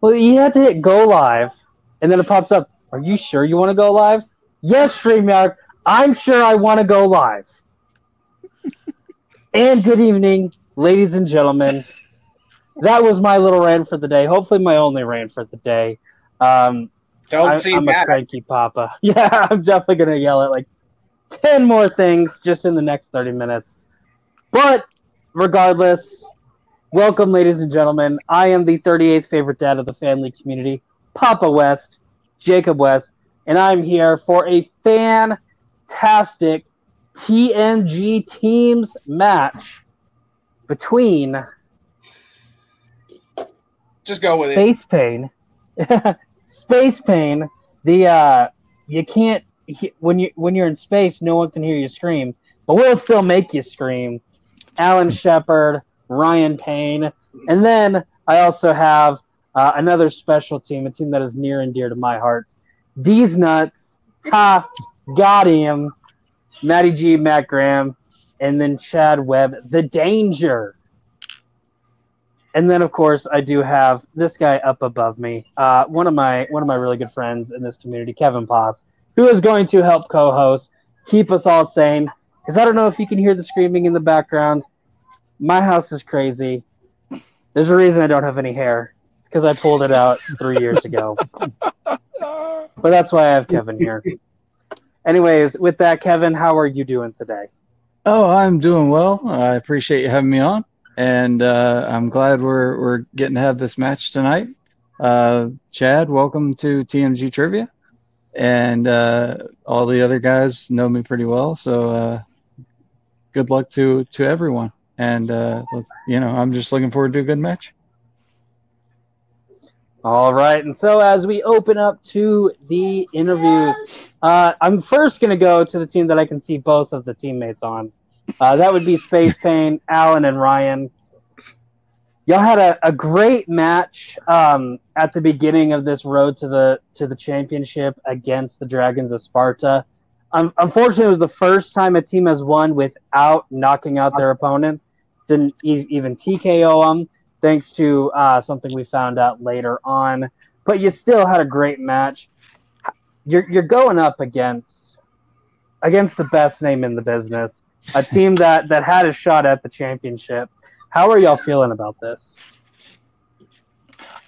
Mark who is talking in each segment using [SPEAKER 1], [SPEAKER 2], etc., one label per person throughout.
[SPEAKER 1] Well, you had to hit go live, and then it pops up. Are you sure you want to go live? Yes, StreamYard. I'm sure I want to go live. And good evening, ladies and gentlemen. That was my little rant for the day. Hopefully my only rant for the day. I'm a cranky papa. Yeah, I'm definitely going to yell at like 10 more things just in the next 30 minutes. But regardless, welcome, ladies and gentlemen. I am the 38th favorite dad of the family community, Papa West, Jacob West, and I'm here for a fantastic TMG teams match between
[SPEAKER 2] just go with
[SPEAKER 1] SpacePayne. SpacePayne. You can't when you're in space, no one can hear you scream, but we'll still make you scream. Alan Shepard, Ryan Payne, and then I also have another special team, a team that is near and dear to my heart. Deez nuts, ha, got him. Matty G, Matt Graham, and then Chad Webb, the Danger. And then, of course, I do have this guy up above me, one of my really good friends in this community, Kevin Poss, who is going to help co-host, keep us all sane. Because I don't know if you can hear the screaming in the background. My house is crazy. There's a reason I don't have any hair. It's because I pulled it out 3 years ago. But that's why I have Kevin here. Anyways, with that, Kevin, how are you doing today?
[SPEAKER 3] Oh, I'm doing well. I appreciate you having me on, and I'm glad we're getting to have this match tonight. Chad, welcome to TMG Trivia, and all the other guys know me pretty well, so good luck to everyone. And I'm just looking forward to a good match.
[SPEAKER 1] All right, and so as we open up to the interviews, I'm first going to go to the team that I can see both of the teammates on. That would be SpacePayne, Alan, and Ryan. Y'all had a great match at the beginning of this road to the championship against the Dragons of Sparta. Unfortunately, it was the first time a team has won without knocking out their opponents. Didn't even TKO them. Thanks to something we found out later on. But you still had a great match. You're going up against the best name in the business, a team that had a shot at the championship. How are y'all feeling about this?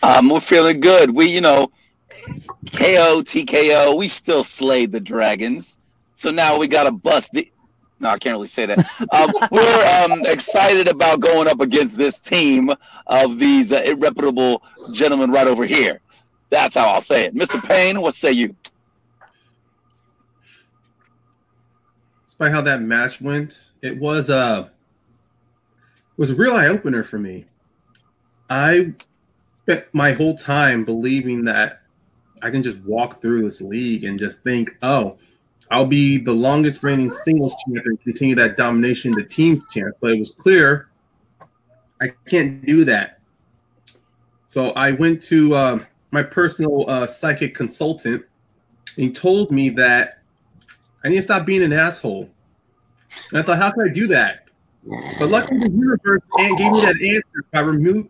[SPEAKER 4] We're feeling good. We, KO, TKO, we still slayed the Dragons. So now we got to bust the... No, I can't really say that. We're excited about going up against this team of these irreputable gentlemen right over here. That's how I'll say it. Mr. Payne, what say you?
[SPEAKER 2] Despite how that match went, it was a real eye-opener for me. I spent my whole time believing that I can just walk through this league and just think, oh, I'll be the longest reigning singles champion and continue that domination, the team champ. But it was clear I can't do that. So I went to my personal psychic consultant, and he told me that I need to stop being an asshole. And I thought, how can I do that? But luckily, the universe gave me that answer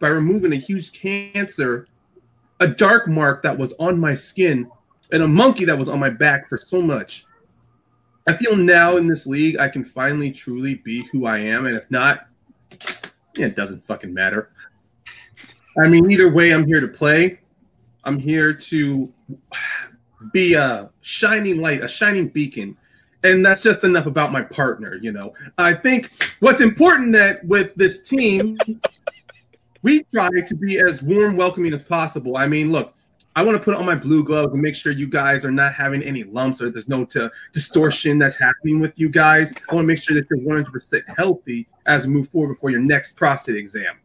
[SPEAKER 2] by removing a huge cancer, a dark mark that was on my skin, and a monkey that was on my back for so much. I feel now in this league, I can finally truly be who I am. And if not, it doesn't fucking matter. I mean, either way, I'm here to play. I'm here to be a shining light, a shining beacon. And that's just enough about my partner, I think what's important that with this team, we try to be as warm, welcoming as possible. I mean, look, I want to put on my blue gloves and make sure you guys are not having any lumps or there's no distortion that's happening with you guys. I want to make sure that you're 100% healthy as we move forward before your next prostate exam.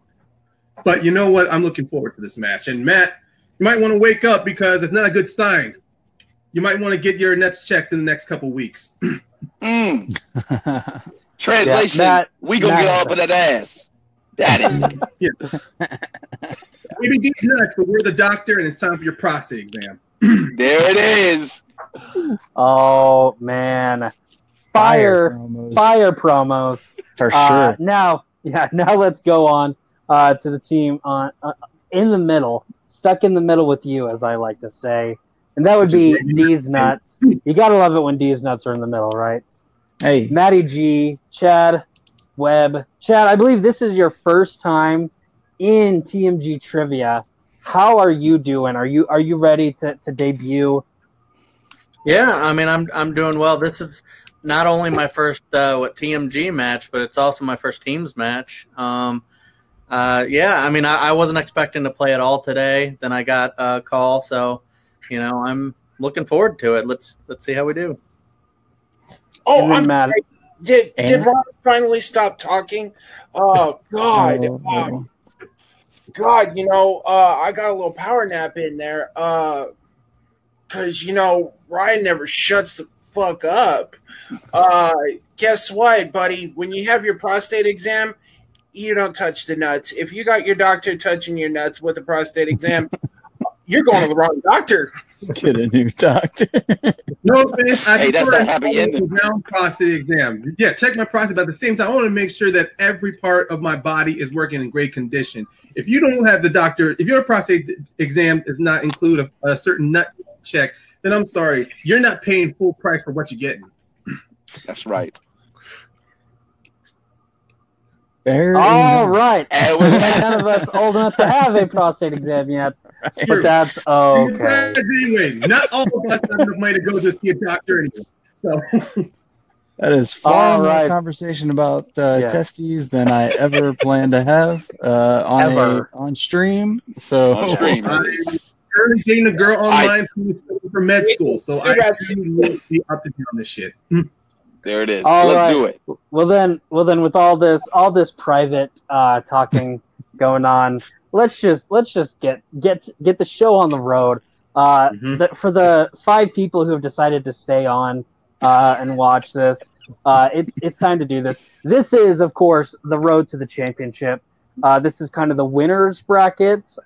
[SPEAKER 2] But you know what? I'm looking forward to this match. And Matt, you might want to wake up because it's not a good sign. You might want to get your nets checked in the next couple weeks.
[SPEAKER 4] Translation, yeah, we going to get all up in that ass. That is it.
[SPEAKER 2] Yeah. Maybe these nuts, but we're the doctor, and it's time for your prostate exam.
[SPEAKER 4] There it is.
[SPEAKER 1] Oh man, fire promos
[SPEAKER 3] for sure.
[SPEAKER 1] Now let's go on to the team on in the middle. stuck in the middle with you, as I like to say. And that would be Deez Nuts. You got to love it when Deez Nuts are in the middle, right?
[SPEAKER 3] Hey,
[SPEAKER 1] Matty G, Chad, Webb. Chad, I believe this is your first time in TMG Trivia. How are you doing? Are you ready to debut?
[SPEAKER 5] Yeah, I mean, I'm doing well. This is not only my first TMG match, but it's also my first teams match. Yeah, I mean, I wasn't expecting to play at all today. Then I got a call, so I'm looking forward to it. Let's see how we do.
[SPEAKER 6] Oh, I'm sorry. Did Ron finally stop talking? Oh God, God, I got a little power nap in there. Because Ryan never shuts the fuck up. Guess what, buddy? When you have your prostate exam, you don't touch the nuts. If you got your doctor touching your nuts with a prostate exam, you're going to the wrong doctor.
[SPEAKER 3] Get a new doctor.
[SPEAKER 2] No offense.
[SPEAKER 4] Hey, that's the happy ending.
[SPEAKER 2] Prostate exam. Yeah, check my prostate, but at the same time, I want to make sure that every part of my body is working in great condition. If you don't have the doctor, if your prostate exam does not include a certain nut check, then I'm sorry, you're not paying full price for what you're getting.
[SPEAKER 4] That's right.
[SPEAKER 1] All right. None of us old enough to have a prostate exam yet, but that's okay.
[SPEAKER 2] Anyway, not all of us have enough money to go just see a doctor anyway. So
[SPEAKER 3] that is far more conversation about testes than I ever planned to have on stream. So
[SPEAKER 4] on stream.
[SPEAKER 2] I'm currently dating a girl online who's for med school, so I really be up to date on this shit.
[SPEAKER 4] There it is. Let's do it.
[SPEAKER 1] Well then, with all this private talking going on, let's just get the show on the road. For the 5 people who have decided to stay on and watch this, it's time to do this. This is, of course, the road to the championship. This is kind of the winners bracket.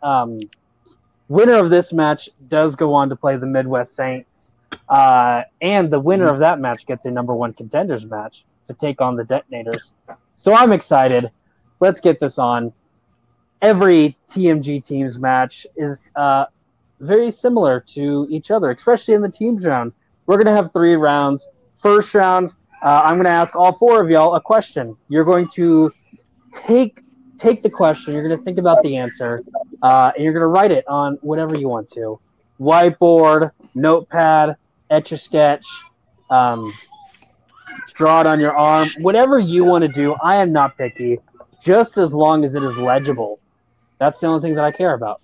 [SPEAKER 1] Winner of this match does go on to play the Midwest Saints. And the winner of that match gets a #1 contenders match to take on the Detonators. So I'm excited. Let's get this on. Every TMG teams match is very similar to each other, especially in the teams round. We're going to have 3 rounds. First round, I'm going to ask all 4 of y'all a question. You're going to take the question. You're going to think about the answer, and you're going to write it on whatever you want to. Whiteboard, notepad, Etch-a-Sketch, draw it on your arm, whatever you want to do. I am not picky, just as long as it is legible. That's the only thing that I care about.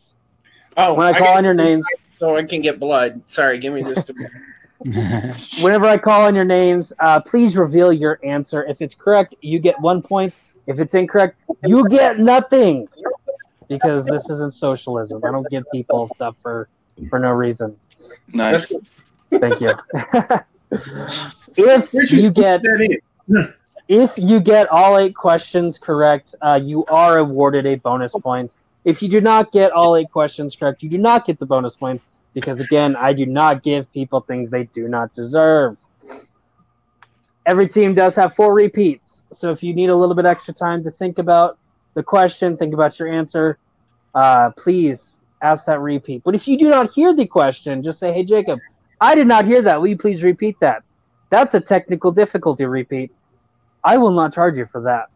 [SPEAKER 6] Oh,
[SPEAKER 1] when I call on your names,
[SPEAKER 6] so I can get blood. Sorry, give me just a minute.
[SPEAKER 1] Whenever I call on your names, please reveal your answer. If it's correct, you get 1 point. If it's incorrect, you get nothing. Because this isn't socialism. I don't give people stuff for no reason.
[SPEAKER 4] Nice.
[SPEAKER 1] Thank you. If you get all 8 questions correct, you are awarded a bonus point. If you do not get all 8 questions correct, you do not get the bonus points because, again, I do not give people things they do not deserve. Every team does have 4 repeats, so if you need a little bit extra time to think about the question, think about your answer, please ask that repeat. But if you do not hear the question, just say, hey, Jacob, I did not hear that. Will you please repeat that? That's a technical difficulty repeat. I will not charge you for that.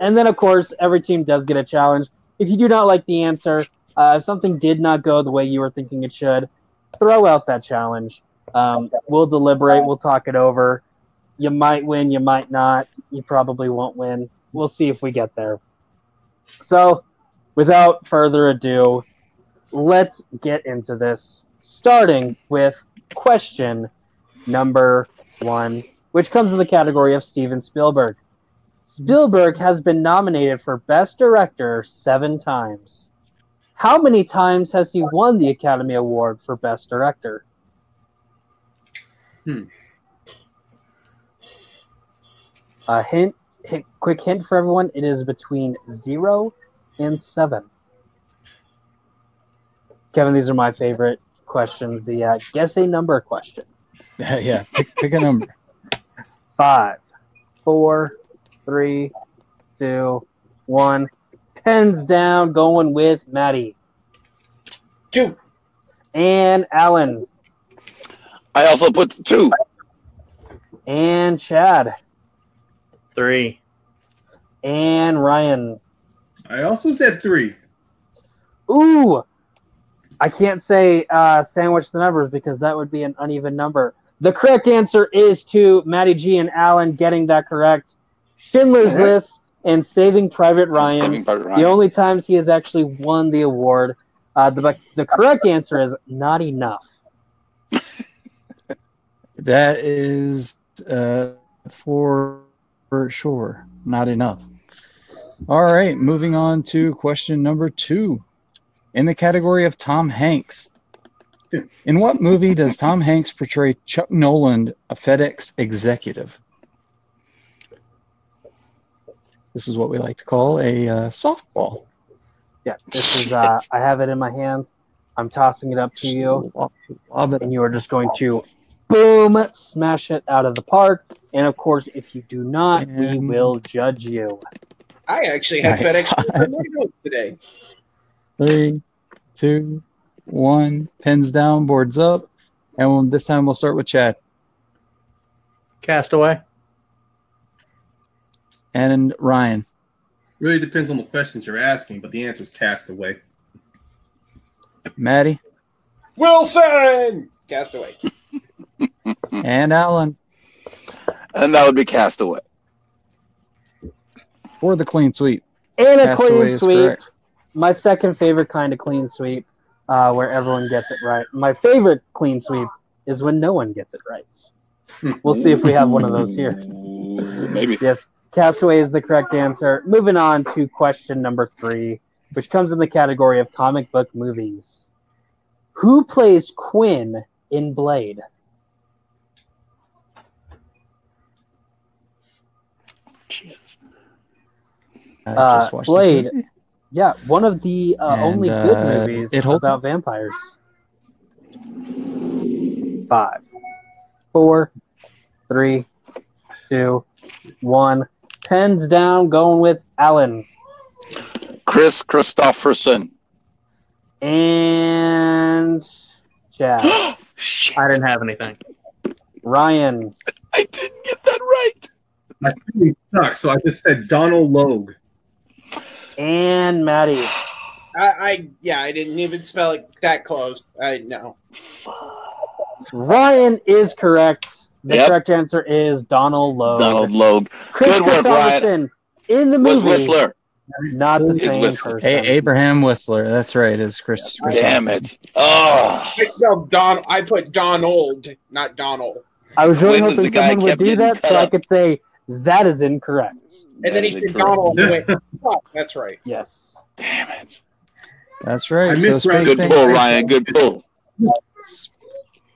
[SPEAKER 1] And then, of course, every team does get a challenge. If you do not like the answer, if something did not go the way you were thinking it should, throw out that challenge. We'll deliberate. We'll talk it over. You might win. You might not. You probably won't win. We'll see if we get there. So, without further ado, let's get into this, starting with question number 1, which comes in the category of Steven Spielberg. Spielberg has been nominated for Best Director 7 times. How many times has he won the Academy Award for Best Director? Quick hint for everyone, it is between 0 and 7. Kevin, these are my favorite questions. The guess a number question.
[SPEAKER 3] Yeah, pick a number.
[SPEAKER 1] 5, 4, 3, 2, 1. Pens down, going with Maddie.
[SPEAKER 6] 2.
[SPEAKER 1] And Alan.
[SPEAKER 4] I also put 2.
[SPEAKER 1] And Chad.
[SPEAKER 5] 3.
[SPEAKER 1] And Ryan.
[SPEAKER 2] I also said 3.
[SPEAKER 1] Ooh! I can't say sandwich the numbers because that would be an uneven number. The correct answer is 2. Matty G and Alan getting that correct. Schindler's List and Saving Private Ryan.
[SPEAKER 4] Saving Private Ryan.
[SPEAKER 1] The only times he has actually won the award. The correct answer is not enough.
[SPEAKER 3] That is for sure not enough. All right, moving on to question number 2. In the category of Tom Hanks, in what movie does Tom Hanks portray Chuck Noland, a FedEx executive? This is what we like to call a softball.
[SPEAKER 1] Yeah, this is. I have it in my hands. I'm tossing it up to you, and you are just going to, boom, smash it out of the park. And of course, if you do not, we will judge you.
[SPEAKER 6] I actually had FedEx today.
[SPEAKER 3] 3, 2, 1. Pens down, boards up, and this time we'll start with Chad.
[SPEAKER 5] Castaway.
[SPEAKER 3] And Ryan.
[SPEAKER 2] Really depends on the questions you're asking, but the answer is Castaway.
[SPEAKER 3] Maddie.
[SPEAKER 6] Wilson! Castaway.
[SPEAKER 3] And Alan.
[SPEAKER 4] And that would be Castaway.
[SPEAKER 3] For the clean sweep.
[SPEAKER 1] And a
[SPEAKER 3] Castaway
[SPEAKER 1] clean
[SPEAKER 3] is
[SPEAKER 1] sweep.
[SPEAKER 3] correct.
[SPEAKER 1] My second favorite kind of clean sweep, where everyone gets it right. My favorite clean sweep is when no one gets it right. We'll see if we have one of those here.
[SPEAKER 4] Maybe.
[SPEAKER 1] Yes, Castaway is the correct answer. Moving on to question number 3, which comes in the category of comic book movies. Who plays Quinn in Blade?
[SPEAKER 4] Jesus.
[SPEAKER 3] Just watched
[SPEAKER 1] Blade.
[SPEAKER 3] this movie.
[SPEAKER 1] Yeah, one of the only good movies
[SPEAKER 3] it holds
[SPEAKER 1] about
[SPEAKER 3] up.
[SPEAKER 1] vampires. 5, 4, 3, 2, 1. Pens down, going with Alan.
[SPEAKER 4] Chris Christopherson.
[SPEAKER 1] And Chad.
[SPEAKER 4] Shit.
[SPEAKER 5] I didn't have anything.
[SPEAKER 1] Ryan.
[SPEAKER 4] I didn't get that right.
[SPEAKER 2] I really suck, so I just said Donald Logue.
[SPEAKER 1] And Maddie.
[SPEAKER 6] I didn't even spell it that close. I know.
[SPEAKER 1] Ryan is correct. The
[SPEAKER 4] Yep.
[SPEAKER 1] correct answer is Donald Logue.
[SPEAKER 4] Donald Logue.
[SPEAKER 1] Chris
[SPEAKER 4] Good work, Ryan.
[SPEAKER 1] Christopherson in the
[SPEAKER 4] Was
[SPEAKER 1] movie.
[SPEAKER 4] Whistler.
[SPEAKER 1] Not the
[SPEAKER 4] Is
[SPEAKER 1] same
[SPEAKER 4] Whistler.
[SPEAKER 1] person.
[SPEAKER 3] Abraham Whistler. That's right. Is Chris.
[SPEAKER 4] Damn it. Oh.
[SPEAKER 6] I spelled I put Donald, not Donald.
[SPEAKER 1] I was really
[SPEAKER 4] When was
[SPEAKER 1] hoping
[SPEAKER 4] the guy
[SPEAKER 1] someone would
[SPEAKER 4] kept
[SPEAKER 1] do
[SPEAKER 4] getting
[SPEAKER 1] that
[SPEAKER 4] cut
[SPEAKER 1] so I
[SPEAKER 4] up?
[SPEAKER 1] could say that is incorrect.
[SPEAKER 6] And then he
[SPEAKER 4] That
[SPEAKER 6] said
[SPEAKER 4] is incorrect.
[SPEAKER 6] Donald. And I went, oh, that's right.
[SPEAKER 1] Yes.
[SPEAKER 4] Damn it.
[SPEAKER 3] That's right.
[SPEAKER 2] I
[SPEAKER 3] So
[SPEAKER 2] missed Ryan.
[SPEAKER 4] Good
[SPEAKER 3] SpacePayne
[SPEAKER 4] pull,
[SPEAKER 3] takes-
[SPEAKER 4] Ryan. Good pull.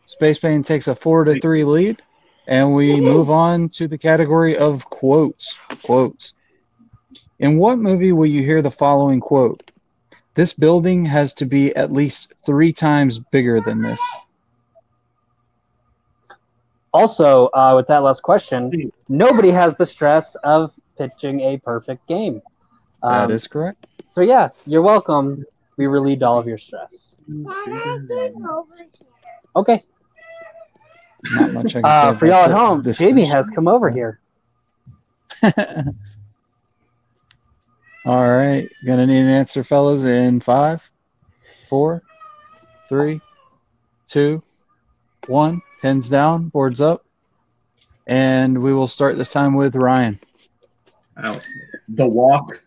[SPEAKER 3] SpacePayne takes a 4-3 lead, and we move on to the category of quotes. Quotes. In what movie will you hear the following quote? This building has to be at least 3 times bigger than this.
[SPEAKER 1] Also, with that last question, nobody has the stress of pitching a perfect game.
[SPEAKER 3] That is correct.
[SPEAKER 1] So yeah, you're welcome. We relieved all of your stress. Okay.
[SPEAKER 3] Not much I can say
[SPEAKER 1] For y'all at
[SPEAKER 3] about
[SPEAKER 1] home,
[SPEAKER 3] this
[SPEAKER 1] Jamie
[SPEAKER 3] question.
[SPEAKER 1] has come over here.
[SPEAKER 3] All right. Gonna need an answer, fellas, in 5, 4, 3, 2, 1. Pens down, boards up. And we will start this time with Ryan.
[SPEAKER 2] Ow. The Walk.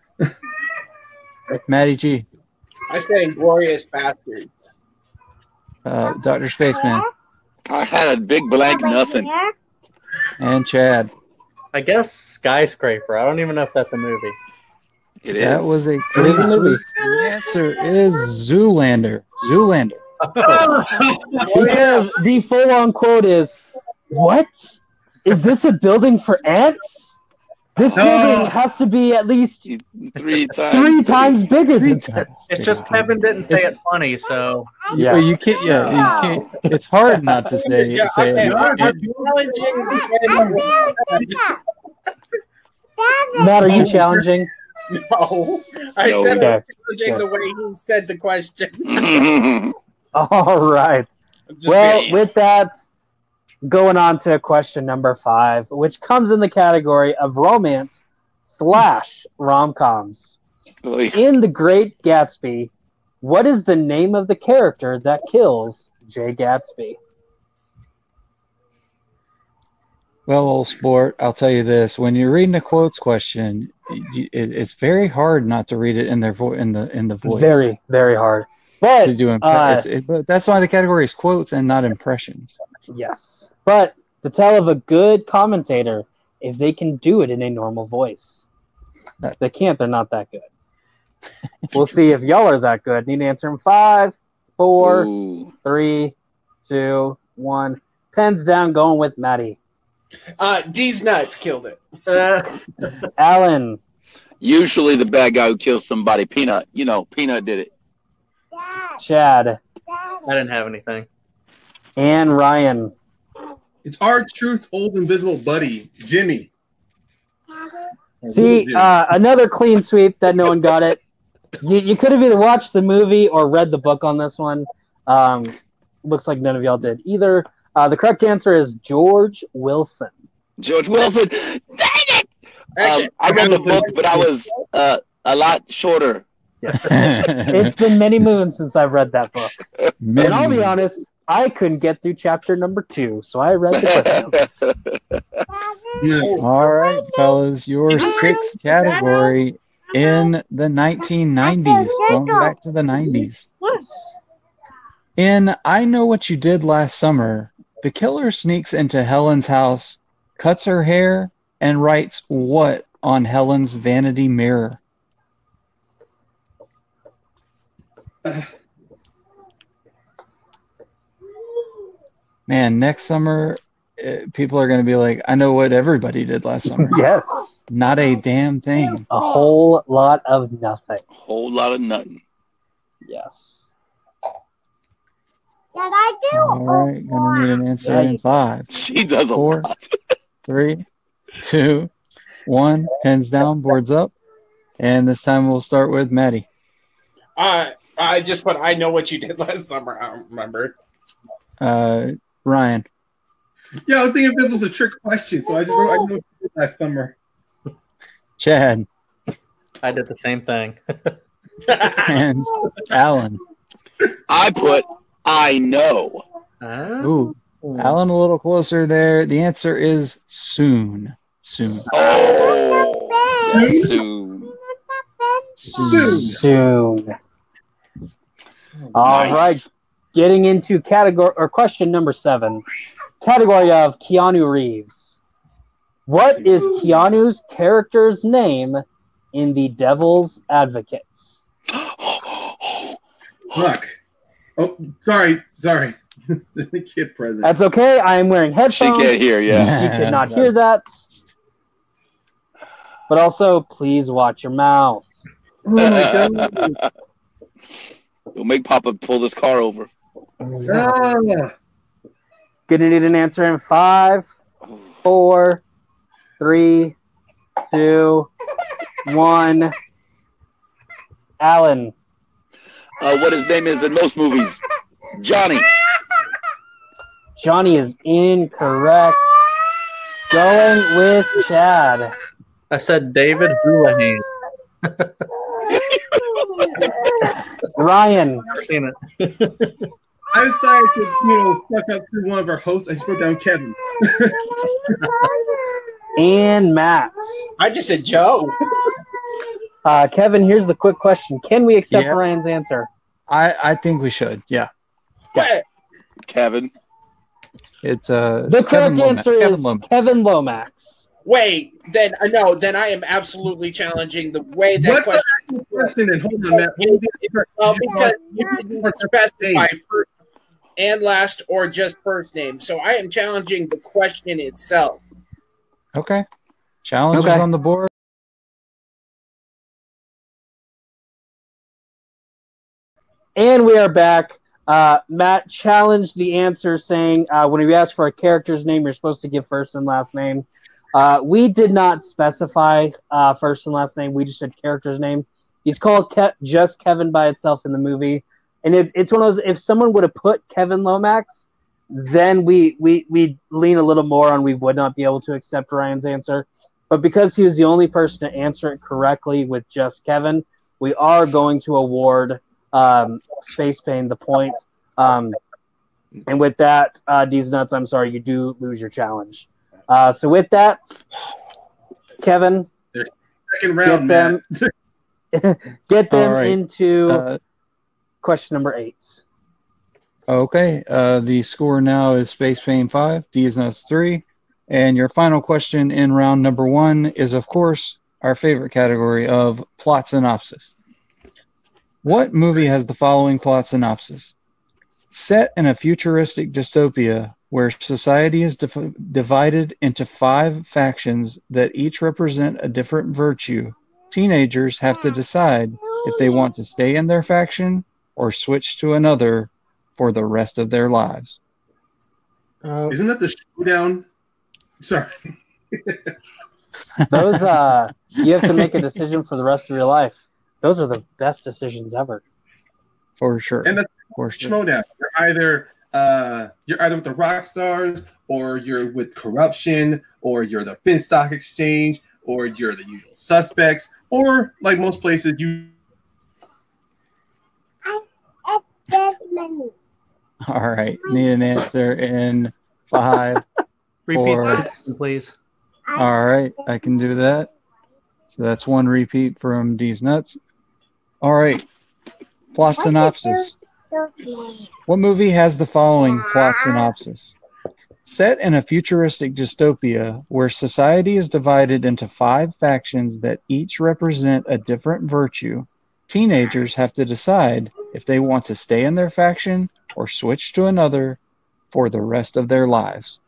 [SPEAKER 3] Matty G.
[SPEAKER 6] I say Inglorious Bastard.
[SPEAKER 3] Dr. Spaceman.
[SPEAKER 4] I had a big blank nothing.
[SPEAKER 3] And Chad.
[SPEAKER 5] I guess Skyscraper. I don't even know if that's a movie.
[SPEAKER 4] It is.
[SPEAKER 3] That was a
[SPEAKER 1] It is
[SPEAKER 3] clean
[SPEAKER 1] a movie.
[SPEAKER 3] sweep. The answer is Zoolander. Zoolander.
[SPEAKER 1] Because the full-on quote is, "What? Is this a building for ants? This building has to be at least
[SPEAKER 4] 3 times.
[SPEAKER 1] 3 times bigger than this."
[SPEAKER 5] It's just Kevin didn't say it funny, so
[SPEAKER 1] Yeah.
[SPEAKER 3] Well, you can't. Yeah, you can't. It's hard not to say.
[SPEAKER 6] Yeah,
[SPEAKER 3] say
[SPEAKER 6] okay,
[SPEAKER 3] it.
[SPEAKER 6] I'm challenging.
[SPEAKER 1] Matt, are you challenging?
[SPEAKER 6] No, I
[SPEAKER 4] No,
[SPEAKER 6] said
[SPEAKER 1] okay.
[SPEAKER 6] I'm challenging the way he said the question.
[SPEAKER 1] All right.
[SPEAKER 6] I'm just
[SPEAKER 1] Well,
[SPEAKER 6] kidding.
[SPEAKER 1] with that, going on to question number 5, which comes in the category of romance / rom-coms. In The Great Gatsby, what is the name of the character that kills Jay Gatsby?
[SPEAKER 3] Well, old sport, I'll tell you this: when you're reading a quotes question, it's very hard not to read it in their in the voice.
[SPEAKER 1] Very, very hard. But
[SPEAKER 3] to do but that's why the category is quotes and not impressions.
[SPEAKER 1] yes, but to tell of a good commentator, if they can do it in a normal voice, if they can't, they're not that good. We'll see if y'all are that good. Need to answer in 5, 4,
[SPEAKER 4] Ooh.
[SPEAKER 1] 3, 2, 1. Pens down. Going with Maddie.
[SPEAKER 6] Deez nuts killed it.
[SPEAKER 1] Alan.
[SPEAKER 4] Usually the bad guy who kills somebody, Peanut. You know, Peanut did it.
[SPEAKER 1] Chad.
[SPEAKER 5] I didn't have anything.
[SPEAKER 1] And Ryan.
[SPEAKER 2] It's R-Truth's old invisible buddy, Jimmy.
[SPEAKER 1] See, another clean sweep that no one got it. You could have either watched the movie or read the book on this one. Looks like none of y'all did either. The correct answer is George Wilson.
[SPEAKER 4] George Wilson. Dang it! I read the book, but I was a lot shorter.
[SPEAKER 1] It's been many moons since I've read that book. And I'll be honest, I couldn't get through chapter number 2, so I read the book.
[SPEAKER 3] All right, fellas, your 6th category in the 1990s, going back to the 90s. In I Know What You Did Last Summer, the killer sneaks into Helen's house, cuts her hair, and writes what on Helen's vanity mirror? Man, next summer, people are going to be like, I know what everybody did last summer.
[SPEAKER 1] Yes.
[SPEAKER 3] Not a damn thing.
[SPEAKER 1] A whole lot of nothing.
[SPEAKER 4] Whole lot of nothing.
[SPEAKER 1] Yes.
[SPEAKER 3] All right, gonna need an answer in 5.
[SPEAKER 4] She does a
[SPEAKER 3] 4,
[SPEAKER 4] lot.
[SPEAKER 3] 3, 2, 1. Pens down, boards up. And this time we'll start with Maddie.
[SPEAKER 6] I just put I know what you did last summer. I don't remember.
[SPEAKER 3] Ryan.
[SPEAKER 2] Yeah, I was thinking this was a trick question, so I just wrote I know what you did last summer.
[SPEAKER 3] Chad.
[SPEAKER 5] I did the same thing.
[SPEAKER 3] And Alan.
[SPEAKER 4] I put I know.
[SPEAKER 3] Ooh. Alan a little closer there. The answer is soon. Soon.
[SPEAKER 4] Oh, yes, soon.
[SPEAKER 1] Soon. All right. Getting into category or question number 7. Category of Keanu Reeves. What is Keanu's character's name in The Devil's Advocate?
[SPEAKER 2] Fuck. Oh, sorry. The kid present.
[SPEAKER 1] That's okay. I am wearing headphones.
[SPEAKER 4] She can't hear, yeah.
[SPEAKER 1] You could not hear that. But also, please watch your mouth.
[SPEAKER 2] Oh my god.
[SPEAKER 4] We'll make Papa pull this car over.
[SPEAKER 2] Ah.
[SPEAKER 1] Gonna need an answer in 5, 4, 3, 2, 1. Alan.
[SPEAKER 4] What his name is in most movies. Johnny.
[SPEAKER 1] Johnny is incorrect. Going with Chad.
[SPEAKER 5] I said David Houlihan.
[SPEAKER 1] Ryan.
[SPEAKER 5] I've seen it.
[SPEAKER 2] I decided to, fuck up through one of our hosts. I just wrote down Kevin.
[SPEAKER 1] And Matt.
[SPEAKER 6] I just said Joe.
[SPEAKER 1] Kevin, here's the quick question. Can we accept Ryan's answer?
[SPEAKER 3] I think we should, yeah.
[SPEAKER 6] What?
[SPEAKER 4] Kevin.
[SPEAKER 3] It's
[SPEAKER 1] the correct answer is Kevin Lomax.
[SPEAKER 6] Wait, then no, then I am absolutely challenging the way that question.
[SPEAKER 2] And hold on, Matt.
[SPEAKER 6] Because you didn't specify first and last or just first name. So I am challenging the question itself.
[SPEAKER 3] Okay. Challenge is on the board.
[SPEAKER 1] And we are back. Matt challenged the answer saying when we ask for a character's name, you're supposed to give first and last name. We did not specify first and last name. We just said character's name He's called just Kevin by itself in the movie, and it's one of those. If someone would have put Kevin Lomax, then we lean a little more on we would not be able to accept Ryan's answer. But because he was the only person to answer it correctly with just Kevin, we are going to award SpacePayne the point. And with that, Deez Nuts, I'm sorry, you do lose your challenge. So with that, Kevin,
[SPEAKER 2] second round,
[SPEAKER 1] get them
[SPEAKER 3] right.
[SPEAKER 1] into question number 8.
[SPEAKER 3] Okay. The score now is SpacePayne 5, Deez Nuts 3. And your final question in round number 1 is, of course, our favorite category of plot synopsis. What movie has the following plot synopsis? Set in a futuristic dystopia where society is divided into 5 factions that each represent a different virtue, teenagers have to decide if they want to stay in their faction or switch to another for the rest of their lives.
[SPEAKER 2] Isn't that the showdown? Sorry.
[SPEAKER 1] Those you have to make a decision for the rest of your life. Those are the best decisions ever.
[SPEAKER 3] For sure.
[SPEAKER 2] And that's
[SPEAKER 3] for sure.
[SPEAKER 2] Schmodown. You're either with the rock stars, or you're with corruption, or you're the Finstock Exchange, or you're the usual suspects, or like most places you.
[SPEAKER 3] All right. Need an answer in 5.
[SPEAKER 5] Repeat
[SPEAKER 3] 4.
[SPEAKER 5] that, please.
[SPEAKER 3] All right. I can do that. So that's 1 repeat from Deez Nuts. All right. Plot synopsis. What movie has the following plot synopsis? Set in a futuristic dystopia where society is divided into 5 factions that each represent a different virtue, teenagers have to decide if they want to stay in their faction or switch to another for the rest of their lives.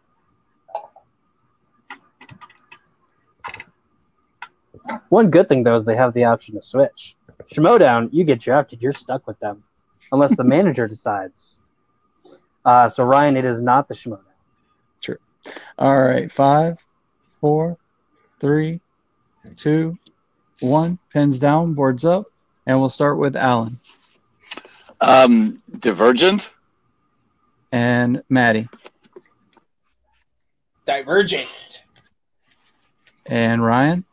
[SPEAKER 1] One good thing, though, is they have the option to switch. Schmodown, you get drafted, you're stuck with them. Unless the manager decides. So, Ryan, it is not the Schmodown.
[SPEAKER 3] True. All right. 5, 4, 3, 2, 1. Pens down, boards up. And we'll start with Alan.
[SPEAKER 4] Divergent.
[SPEAKER 3] And Maddie.
[SPEAKER 6] Divergent.
[SPEAKER 3] And Ryan.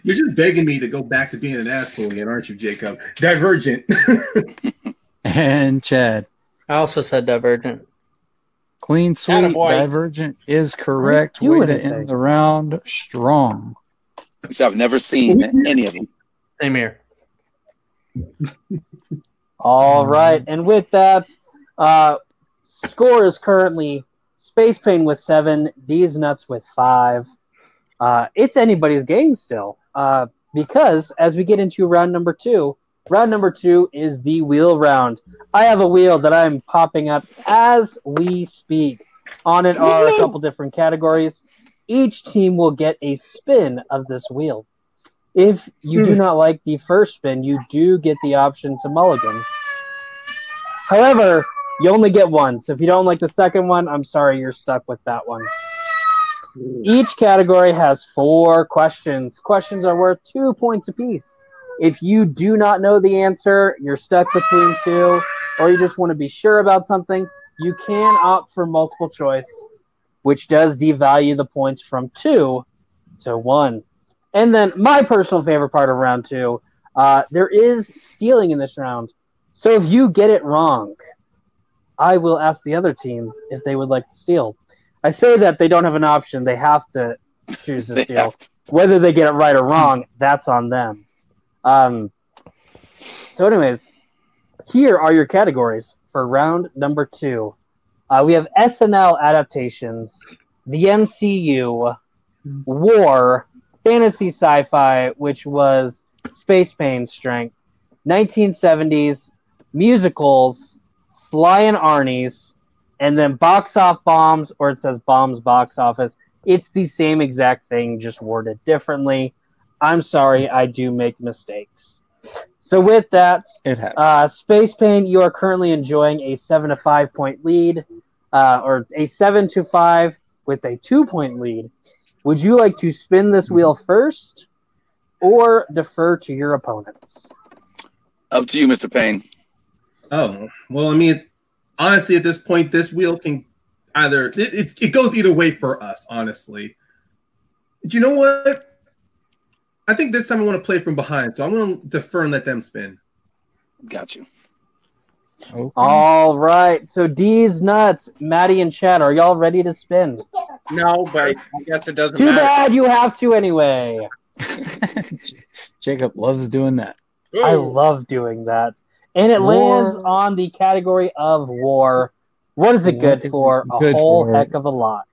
[SPEAKER 2] You're just begging me to go back to being an asshole again, aren't you, Jacob? Divergent.
[SPEAKER 3] And Chad.
[SPEAKER 5] I also said Divergent.
[SPEAKER 3] Clean sweep.
[SPEAKER 6] Attaboy.
[SPEAKER 3] Divergent is correct.
[SPEAKER 1] Do
[SPEAKER 3] Way to
[SPEAKER 1] anything.
[SPEAKER 3] end the round strong.
[SPEAKER 4] Which I've never seen any of them.
[SPEAKER 5] Same here.
[SPEAKER 1] All right. And with that, score is currently SpacePayne with 7, Deez Nuts with 5. It's anybody's game still. Because as we get into round number 2 is the wheel round. I have a wheel that I'm popping up as we speak. On it are a couple different categories. Each team will get a spin of this wheel. If you do not like the first spin, you do get the option to mulligan. However, you only get one. So if you don't like the second one, I'm sorry, you're stuck with that one. Each category has 4 questions. Questions are worth 2 points apiece. If you do not know the answer, you're stuck between 2, or you just want to be sure about something, you can opt for multiple choice, which does devalue the points from 2 to 1. And then my personal favorite part of round 2, there is stealing in this round. So if you get it wrong, I will ask the other team if they would like to steal. I say that they don't have an option. They have to choose to steal. Whether they get it right or wrong, that's on them. So anyways, here are your categories for round number 2. We have SNL adaptations, the MCU, war, fantasy sci-fi, which was SpacePayne's strength, 1970s, musicals, Sly and Arnie's, and then box off bombs, or it says bombs box office. It's the same exact thing, just worded differently. I'm sorry, I do make mistakes. So with that, SpacePayne, you are currently enjoying a 7 to 5 point lead, or a 7 to 5 with a 2 point lead. Would you like to spin this wheel first, or defer to your opponents?
[SPEAKER 4] Up to you, Mr. Payne.
[SPEAKER 2] Oh, well, I mean, honestly, at this point, this wheel can either it goes either way for us, honestly. But you know what? I think this time I want to play from behind, so I'm going to defer and let them spin.
[SPEAKER 4] Got you.
[SPEAKER 3] Okay.
[SPEAKER 1] All right. So Deez, Nuts, Maddie, and Chad, are y'all ready to spin?
[SPEAKER 6] No, but I guess it doesn't
[SPEAKER 1] Too
[SPEAKER 6] matter.
[SPEAKER 1] bad you have to anyway.
[SPEAKER 3] Jacob loves doing that.
[SPEAKER 1] I
[SPEAKER 6] Ooh.
[SPEAKER 1] love doing that. And it
[SPEAKER 3] War.
[SPEAKER 1] lands on the category of war. What is it
[SPEAKER 3] What
[SPEAKER 1] good
[SPEAKER 3] is
[SPEAKER 1] for?
[SPEAKER 3] it
[SPEAKER 1] A
[SPEAKER 3] good
[SPEAKER 1] whole
[SPEAKER 3] for?
[SPEAKER 1] heck of a lot.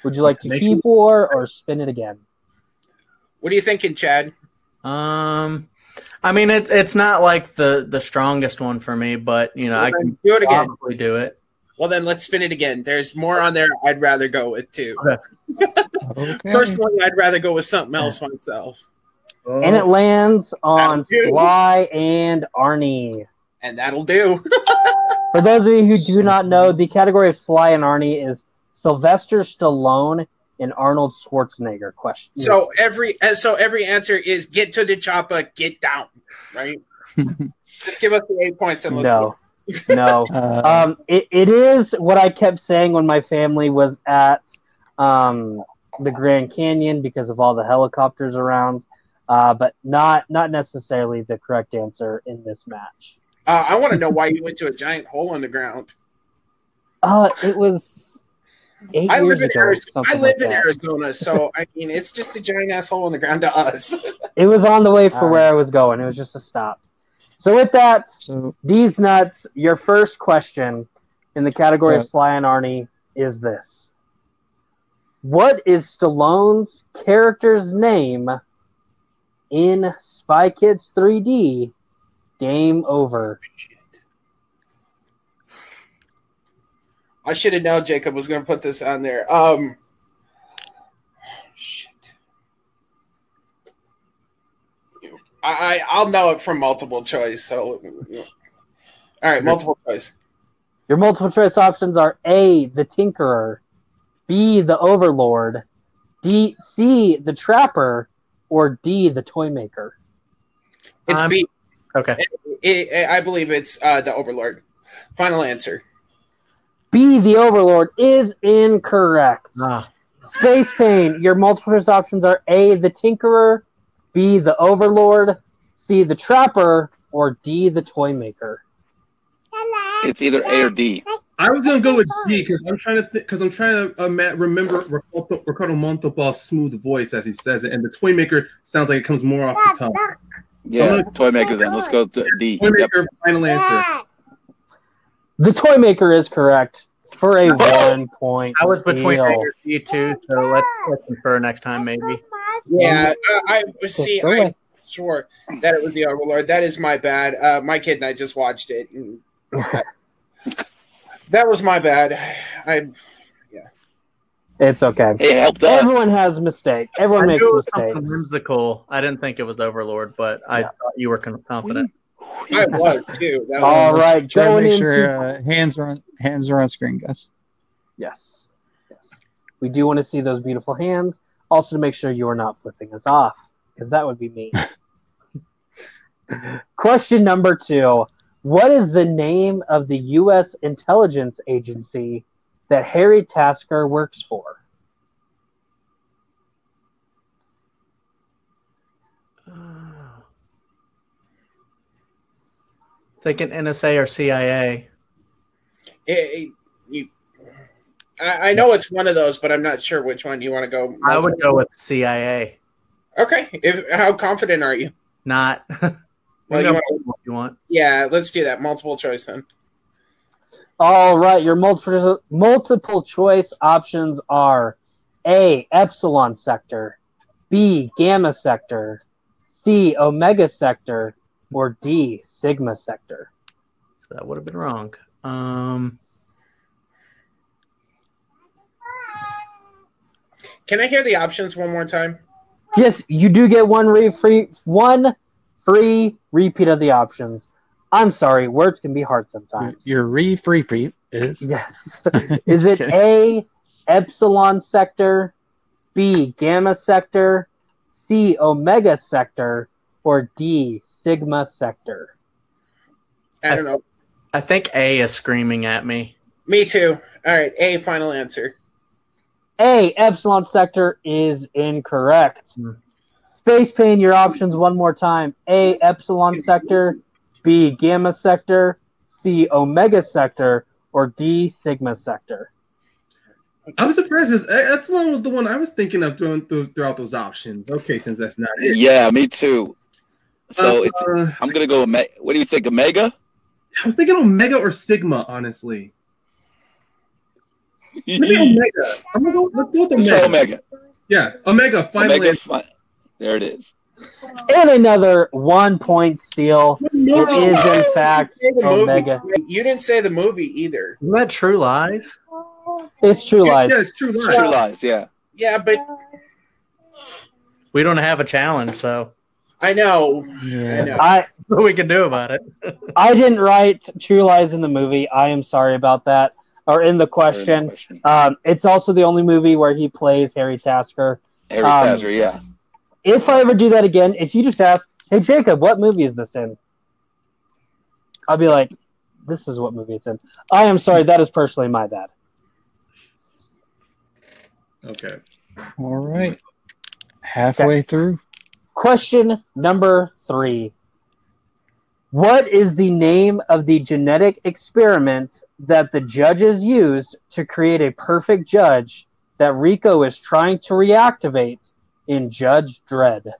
[SPEAKER 1] Would you like to
[SPEAKER 2] Make
[SPEAKER 1] keep war or spin it again?
[SPEAKER 6] What are you thinking, Chad?
[SPEAKER 5] I mean, it's not like the strongest one for me, but you know,
[SPEAKER 6] Well,
[SPEAKER 5] I
[SPEAKER 6] then
[SPEAKER 5] can
[SPEAKER 6] do it again.
[SPEAKER 5] probably do it.
[SPEAKER 6] Well, then let's spin it again. There's more on there I'd rather go with, too.
[SPEAKER 3] Okay.
[SPEAKER 6] Personally, I'd rather go with something else myself.
[SPEAKER 1] And it lands on
[SPEAKER 6] That'll do.
[SPEAKER 1] Sly and Arnie.
[SPEAKER 6] And that'll do.
[SPEAKER 1] For those of you who do not know, the category of Sly and Arnie is Sylvester Stallone and Arnold Schwarzenegger. Question.
[SPEAKER 6] So every answer is get to the chopper, get down, right? Just give us the 8 points and let's
[SPEAKER 1] No.
[SPEAKER 6] go.
[SPEAKER 1] No. It is what I kept saying when my family was at the Grand Canyon because of all the helicopters around, but not necessarily the correct answer in this match.
[SPEAKER 6] I want to know why you went to a giant hole in the ground.
[SPEAKER 1] It was 8
[SPEAKER 6] I
[SPEAKER 1] years
[SPEAKER 6] live in
[SPEAKER 1] ago.
[SPEAKER 6] Arizona.
[SPEAKER 1] something
[SPEAKER 6] I live
[SPEAKER 1] like
[SPEAKER 6] in
[SPEAKER 1] that.
[SPEAKER 6] Arizona, so I mean, it's just a giant ass hole in the ground to us.
[SPEAKER 1] It was on the way for where I was going. It was just a stop. So with that,
[SPEAKER 3] So
[SPEAKER 1] These Nuts, your first question in the category of
[SPEAKER 3] Yeah.
[SPEAKER 1] Sly and Arnie is this. What is Stallone's character's name in Spy Kids 3D Game Over?
[SPEAKER 6] I should have known Jacob was going to put this on there. Shit. I'll know it from multiple choice. So, all right, multiple choice.
[SPEAKER 1] Your multiple choice options are A, the Tinkerer, B, the Overlord, C, the Trapper, or D, the Toymaker.
[SPEAKER 6] It's B.
[SPEAKER 5] Okay.
[SPEAKER 6] I believe it's the Overlord. Final answer.
[SPEAKER 1] B, the Overlord, is incorrect.
[SPEAKER 5] Ah.
[SPEAKER 1] SpacePayne, your multiple choice options are A, the Tinkerer, B, the Overlord, C, the Trapper, or D, the Toymaker.
[SPEAKER 4] It's either A or D.
[SPEAKER 2] I was gonna go with D because I'm trying to remember Ricardo Montalban's smooth voice as he says it, and the Toymaker sounds like it comes more off the tongue.
[SPEAKER 4] Yeah, Toymaker then. Let's go to D. Yep.
[SPEAKER 2] Toymaker, final answer.
[SPEAKER 1] The Toymaker is correct for a 1 point.
[SPEAKER 5] I was between A
[SPEAKER 1] steal.
[SPEAKER 5] or D too, so let's confer next time maybe.
[SPEAKER 6] Yeah, I see.
[SPEAKER 1] Go
[SPEAKER 6] I'm
[SPEAKER 1] away.
[SPEAKER 6] sure that it was the Overlord. That is my bad. My kid and I just watched it. And that was my bad.
[SPEAKER 1] It's okay.
[SPEAKER 4] It helped us.
[SPEAKER 1] Everyone has a mistake. Everyone
[SPEAKER 5] I
[SPEAKER 1] makes
[SPEAKER 5] knew it was something
[SPEAKER 1] mistakes.
[SPEAKER 5] whimsical. I didn't think it was Overlord, but I thought you were confident.
[SPEAKER 6] I was too. That was
[SPEAKER 1] All right,
[SPEAKER 3] try to
[SPEAKER 1] going
[SPEAKER 3] make
[SPEAKER 1] into
[SPEAKER 3] sure hands are on screen, guys.
[SPEAKER 1] yes. We do want to see those beautiful hands. Also, to make sure you are not flipping us off, because that would be mean. Question number 2. What is the name of the U.S. intelligence agency that Harry Tasker works for?
[SPEAKER 5] Thinking NSA or CIA.
[SPEAKER 6] I know it's one of those, but I'm not sure which one you want to go.
[SPEAKER 5] I would go with CIA.
[SPEAKER 6] Okay. How confident are you?
[SPEAKER 5] Not.
[SPEAKER 6] Well,
[SPEAKER 5] You
[SPEAKER 6] you
[SPEAKER 5] know
[SPEAKER 6] want-
[SPEAKER 5] what you want.
[SPEAKER 6] Yeah, let's do that. Multiple choice then.
[SPEAKER 1] All right, your multiple choice options are A, Epsilon sector, B, Gamma sector, C, Omega sector, or D, Sigma sector.
[SPEAKER 5] So that would have been wrong.
[SPEAKER 6] Can I hear the options one more time?
[SPEAKER 1] Yes, you do get one free repeat of the options. I'm sorry, words can be hard sometimes.
[SPEAKER 3] Your repeat is
[SPEAKER 1] Yes. Is
[SPEAKER 3] Just
[SPEAKER 1] it
[SPEAKER 3] kidding.
[SPEAKER 1] A, Epsilon sector, B, Gamma sector, C, C, Omega Sector, or D, Sigma Sector?
[SPEAKER 6] I don't know.
[SPEAKER 5] I think A is screaming at me.
[SPEAKER 6] Me too. All right, A, final answer.
[SPEAKER 1] A, Epsilon Sector is incorrect. SpacePayne, your options one more time. A, Epsilon Sector, B, Gamma Sector, C, Omega Sector, or D, Sigma Sector.
[SPEAKER 2] I was surprised because Epsilon was the one I was thinking of throughout those options. Okay, since that's not it.
[SPEAKER 4] Yeah, me too. So I'm gonna go. What do you think, Omega?
[SPEAKER 2] I was thinking Omega or Sigma, honestly. Maybe Omega. Let's go with Omega.
[SPEAKER 4] Try Omega.
[SPEAKER 2] Yeah, Omega. Finally,
[SPEAKER 4] Omega, there it is.
[SPEAKER 1] And another 1 point steal. It is in fact Omega.
[SPEAKER 6] You didn't say the movie either.
[SPEAKER 5] Isn't that True Lies?
[SPEAKER 1] It's True Lies.
[SPEAKER 2] Yeah, it's True Lies.
[SPEAKER 4] True Lies. Yeah.
[SPEAKER 6] Yeah, but
[SPEAKER 5] We don't have a challenge, so
[SPEAKER 6] I know.
[SPEAKER 3] Yeah.
[SPEAKER 6] I know.
[SPEAKER 5] what we can do about it.
[SPEAKER 1] I didn't write True Lies in the movie. I am sorry about that. Or in the question. It's also the only movie where he plays Harry Tasker.
[SPEAKER 4] Harry Tasker, yeah.
[SPEAKER 1] If I ever do that again, if you just ask, hey, Jacob, what movie is this in? I'll be like, this is what movie it's in. I am sorry. That is personally my bad.
[SPEAKER 2] Okay.
[SPEAKER 3] All right. Halfway through.
[SPEAKER 1] Question number 3. What is the name of the genetic experiment that the judges used to create a perfect judge that Rico is trying to reactivate in Judge Dredd?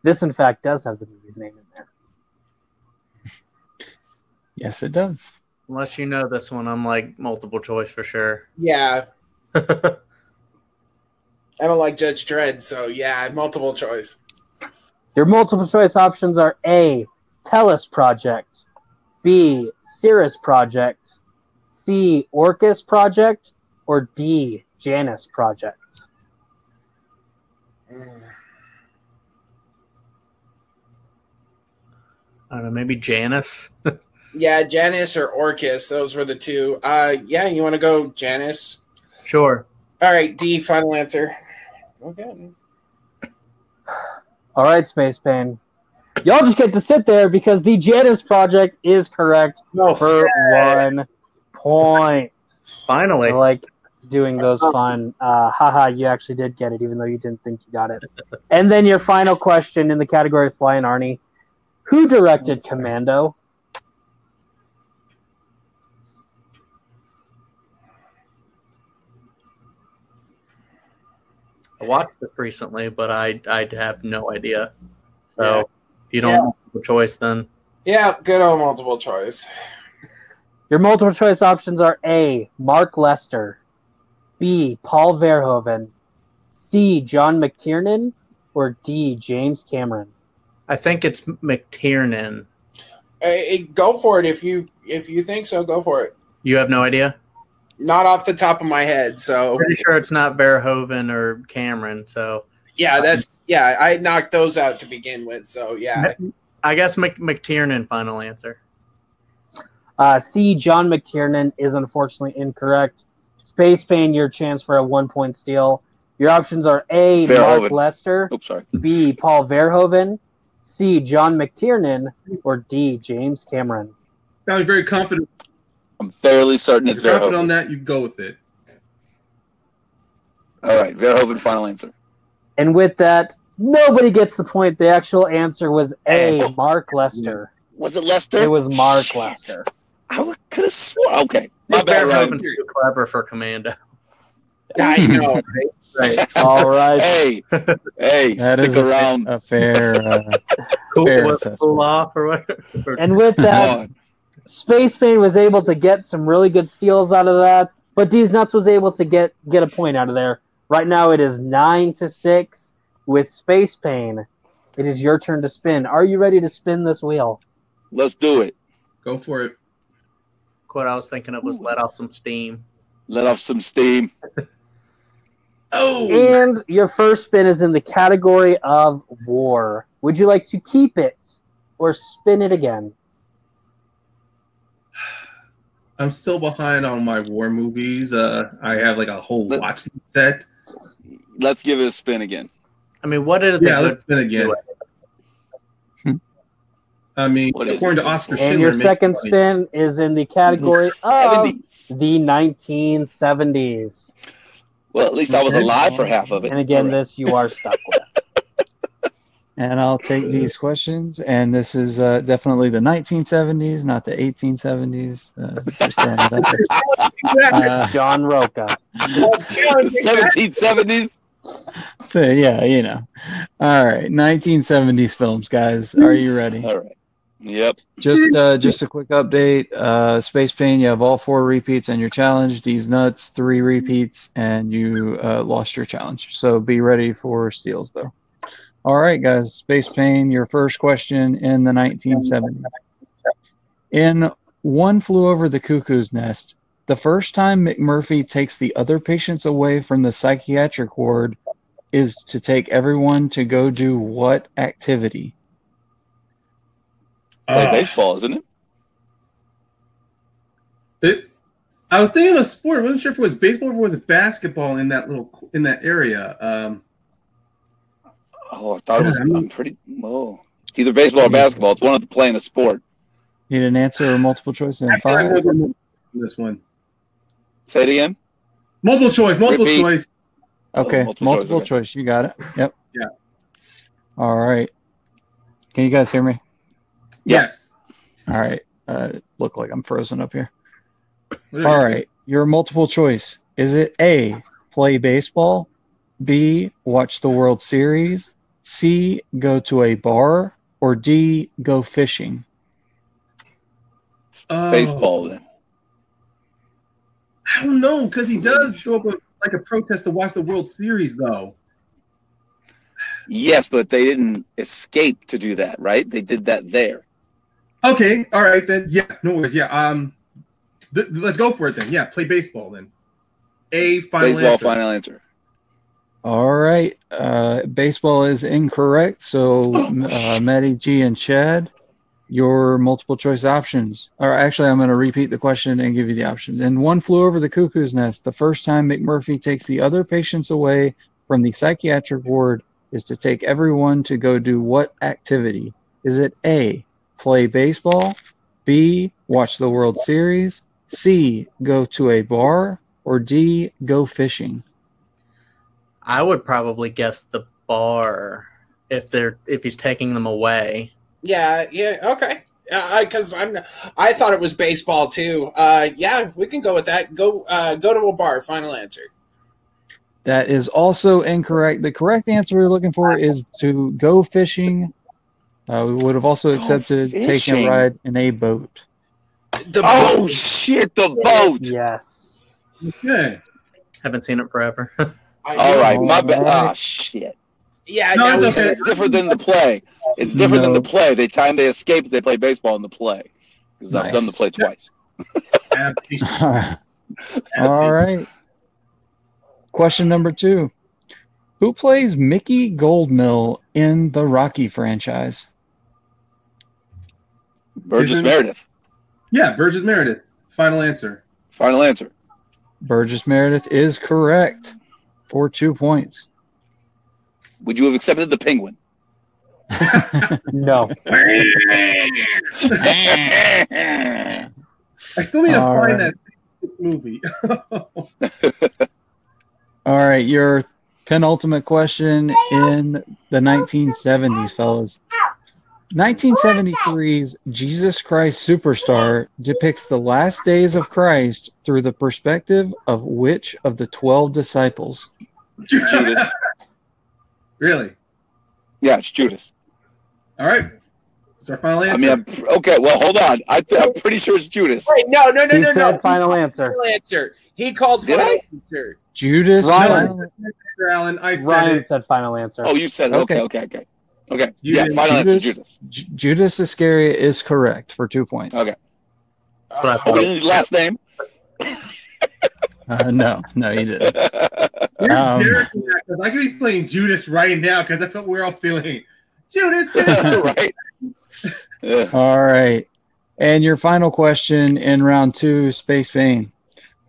[SPEAKER 1] This, in fact, does have the movie's name in there.
[SPEAKER 3] Yes, it does.
[SPEAKER 5] Unless you know this one, I'm like multiple choice for sure.
[SPEAKER 6] Yeah. I don't like Judge Dredd, so yeah, multiple choice.
[SPEAKER 1] Your multiple choice options are A, Tellus Project, B, Cirrus Project, C, Orcus Project, or D, Janus Project.
[SPEAKER 5] I don't know, maybe Janus.
[SPEAKER 6] Yeah, Janus or Orcus. Those were the two. Yeah, you want to go Janus?
[SPEAKER 5] Sure.
[SPEAKER 6] All right, D, final answer. Okay.
[SPEAKER 1] All right, SpacePayne. Y'all just get to sit there because the Janus Project is correct for 1 point.
[SPEAKER 5] Finally.
[SPEAKER 1] I like doing those fun. Haha, you actually did get it, even though you didn't think you got it. And then your final question in the category of Sly and Arnie. Who directed Commando?
[SPEAKER 5] I watched it recently, but I have no idea. So if you don't have multiple choice, then
[SPEAKER 6] Yeah, good old multiple choice.
[SPEAKER 1] Your multiple choice options are A, Mark Lester, B, Paul Verhoeven, C, John McTiernan, or D, James Cameron.
[SPEAKER 5] I think it's McTiernan.
[SPEAKER 6] Go for it if you think so. Go for it.
[SPEAKER 5] You have no idea?
[SPEAKER 6] Not off the top of my head, so
[SPEAKER 5] Pretty sure it's not Verhoeven or Cameron. So
[SPEAKER 6] yeah, I knocked those out to begin with. So yeah,
[SPEAKER 5] I guess McTiernan. Final answer.
[SPEAKER 1] C, John McTiernan is unfortunately incorrect. SpacePayne, your chance for a 1 point steal. Your options are A,
[SPEAKER 4] Verhoeven.
[SPEAKER 1] Mark Lester,
[SPEAKER 4] Oops, sorry.
[SPEAKER 1] B, Paul Verhoeven, C, John McTiernan, or D, James Cameron.
[SPEAKER 2] Sounding very confident.
[SPEAKER 4] I'm fairly certain it's
[SPEAKER 2] If you're confident on
[SPEAKER 4] Verhoeven.
[SPEAKER 2] that, you go with it.
[SPEAKER 4] All right, Verhoeven. Final answer.
[SPEAKER 1] And with that, nobody gets the point. The actual answer was A, Mark Lester.
[SPEAKER 4] Was it Lester?
[SPEAKER 1] It was Mark
[SPEAKER 4] Shit.
[SPEAKER 1] Lester.
[SPEAKER 4] I could have sworn. Okay, my bad. Ryan.
[SPEAKER 5] Verhoeven's too clever for Commando.
[SPEAKER 6] I know.
[SPEAKER 5] Right.
[SPEAKER 1] All right.
[SPEAKER 4] Hey,
[SPEAKER 3] That
[SPEAKER 4] stick
[SPEAKER 3] is
[SPEAKER 4] around.
[SPEAKER 3] a fair
[SPEAKER 5] Cool,
[SPEAKER 3] fair
[SPEAKER 5] was
[SPEAKER 3] assessment.
[SPEAKER 5] cool off or whatever.
[SPEAKER 1] And with
[SPEAKER 4] Come
[SPEAKER 1] that,
[SPEAKER 4] on.
[SPEAKER 1] SpacePayne was able to get some really good steals out of that, but Deez Nuts was able to get a point out of there. Right now it is 9-6 with SpacePayne. It is your turn to spin. Are you ready to spin this wheel?
[SPEAKER 4] Let's do it.
[SPEAKER 2] Go for it.
[SPEAKER 5] What I was thinking of was let off some steam.
[SPEAKER 4] Let off some steam.
[SPEAKER 2] Oh,
[SPEAKER 1] And your first spin is in the category of war. Would you like to keep it or spin it again?
[SPEAKER 2] I'm still behind on my war movies. I have like a whole watch set.
[SPEAKER 4] Let's give it a spin again.
[SPEAKER 5] I mean, what is
[SPEAKER 2] Yeah, let's spin again. I mean, according to Oscar Schindler,
[SPEAKER 1] and your second spin is in the category of
[SPEAKER 4] 70s.
[SPEAKER 1] the 1970s.
[SPEAKER 4] Well, at least I was alive for half of it.
[SPEAKER 1] And again, this you are stuck with.
[SPEAKER 3] And I'll take these questions. And this is definitely the 1970s, not the 1870s. Just throwing it out there.
[SPEAKER 1] John Roca.
[SPEAKER 4] The 1770s?
[SPEAKER 3] So, yeah, you know. All right. 1970s films, guys. Are you ready?
[SPEAKER 4] All right. Yep.
[SPEAKER 3] Just a quick update. SpacePayne, you have all 4 repeats in your challenge. Deez Nuts, 3 repeats, and you lost your challenge. So be ready for steals, though. All right, guys. SpacePayne, your first question in the 1970s. In One Flew Over the Cuckoo's Nest, the first time McMurphy takes the other patients away from the psychiatric ward is to take everyone to go do what activity?
[SPEAKER 4] Play baseball, isn't it?
[SPEAKER 2] I was thinking of a sport. I wasn't sure if it was baseball or if it was basketball in that area.
[SPEAKER 4] I thought it was it's either baseball or basketball. It's one of the playing a sport.
[SPEAKER 3] Need an answer or multiple choice in 5?
[SPEAKER 2] This one.
[SPEAKER 4] Say it again.
[SPEAKER 2] Multiple choice. Multiple choice.
[SPEAKER 3] Okay, multiple choice. You got it. Yep.
[SPEAKER 2] Yeah.
[SPEAKER 3] All right. Can you guys hear me?
[SPEAKER 2] Yes.
[SPEAKER 3] All right. Look like I'm frozen up here. All right. Your multiple choice. Is it A, play baseball, B, watch the World Series, C, go to a bar, or D, go fishing?
[SPEAKER 4] Baseball, then.
[SPEAKER 2] I don't know, because he does show up like a protest to watch the World Series, though.
[SPEAKER 4] Yes, but they didn't escape to do that, right? They did that there.
[SPEAKER 2] Okay, all right then. Yeah, no worries. Yeah, let's go for it then. Yeah, play baseball then. Final answer.
[SPEAKER 3] All right. Baseball is incorrect. So, Maddie G and Chad, your multiple choice options. Or actually, I'm going to repeat the question and give you the options. In One Flew Over the Cuckoo's Nest, the first time McMurphy takes the other patients away from the psychiatric ward is to take everyone to go do what activity? Is it A, play baseball, B, watch the World Series, C, go to a bar, or D, go fishing?
[SPEAKER 5] I would probably guess the bar if he's taking them away.
[SPEAKER 6] Yeah, okay. Because I thought it was baseball too. Yeah, we can go with that. Go to a bar. Final answer.
[SPEAKER 3] That is also incorrect. The correct answer we're looking for is to go fishing. We would have also accepted taking a ride in a boat.
[SPEAKER 4] Oh shit! The boat.
[SPEAKER 1] Yes.
[SPEAKER 2] Okay.
[SPEAKER 5] Haven't seen it forever.
[SPEAKER 4] All right, my bad. Ah, shit.
[SPEAKER 6] Yeah,
[SPEAKER 2] No,
[SPEAKER 6] no,
[SPEAKER 2] it's okay.
[SPEAKER 4] It's different than the play. It's different than the play. They escape, they play baseball in the play. Because I've done the play twice.
[SPEAKER 3] All right. Question number 2. Who plays Mickey Goldmill in the Rocky franchise?
[SPEAKER 4] Burgess Meredith.
[SPEAKER 2] Yeah, Burgess Meredith. Final answer.
[SPEAKER 4] Final answer.
[SPEAKER 3] Burgess Meredith is correct for 2 points.
[SPEAKER 4] Would you have accepted the penguin?
[SPEAKER 1] No.
[SPEAKER 2] I still need to
[SPEAKER 3] All
[SPEAKER 2] find
[SPEAKER 3] right.
[SPEAKER 2] that movie.
[SPEAKER 3] All right, your penultimate question in the 1970s, fellas. 1973's Jesus Christ Superstar depicts the last days of Christ through the perspective of which of the 12 disciples?
[SPEAKER 4] Judas.
[SPEAKER 2] Really?
[SPEAKER 4] Yeah, it's Judas.
[SPEAKER 2] All right. It's our final answer.
[SPEAKER 4] I mean, okay, well, hold on. I'm pretty sure it's Judas.
[SPEAKER 6] Wait, no.
[SPEAKER 1] He said final answer.
[SPEAKER 6] Final answer. He called
[SPEAKER 4] Did
[SPEAKER 6] final
[SPEAKER 4] I?
[SPEAKER 6] answer.
[SPEAKER 3] Judas.
[SPEAKER 1] Ryan.
[SPEAKER 2] Alan, I said
[SPEAKER 1] Ryan
[SPEAKER 2] it.
[SPEAKER 1] said final answer.
[SPEAKER 4] Oh, you said it.
[SPEAKER 3] Okay.
[SPEAKER 4] Okay. Okay.
[SPEAKER 2] You
[SPEAKER 4] Yeah,
[SPEAKER 2] did.
[SPEAKER 4] final answer, Judas.
[SPEAKER 3] Judas Iscariot is correct for 2 points.
[SPEAKER 4] Okay.
[SPEAKER 5] That's what I
[SPEAKER 4] Oh,
[SPEAKER 5] thought.
[SPEAKER 4] we didn't need the last name?
[SPEAKER 3] No, you didn't.
[SPEAKER 2] Here's
[SPEAKER 3] Um,
[SPEAKER 2] Derek, because I could be playing Judas right now because that's what we're all feeling. Judas.
[SPEAKER 4] Right. Yeah.
[SPEAKER 3] All right. And your final question in round 2, SpacePayne.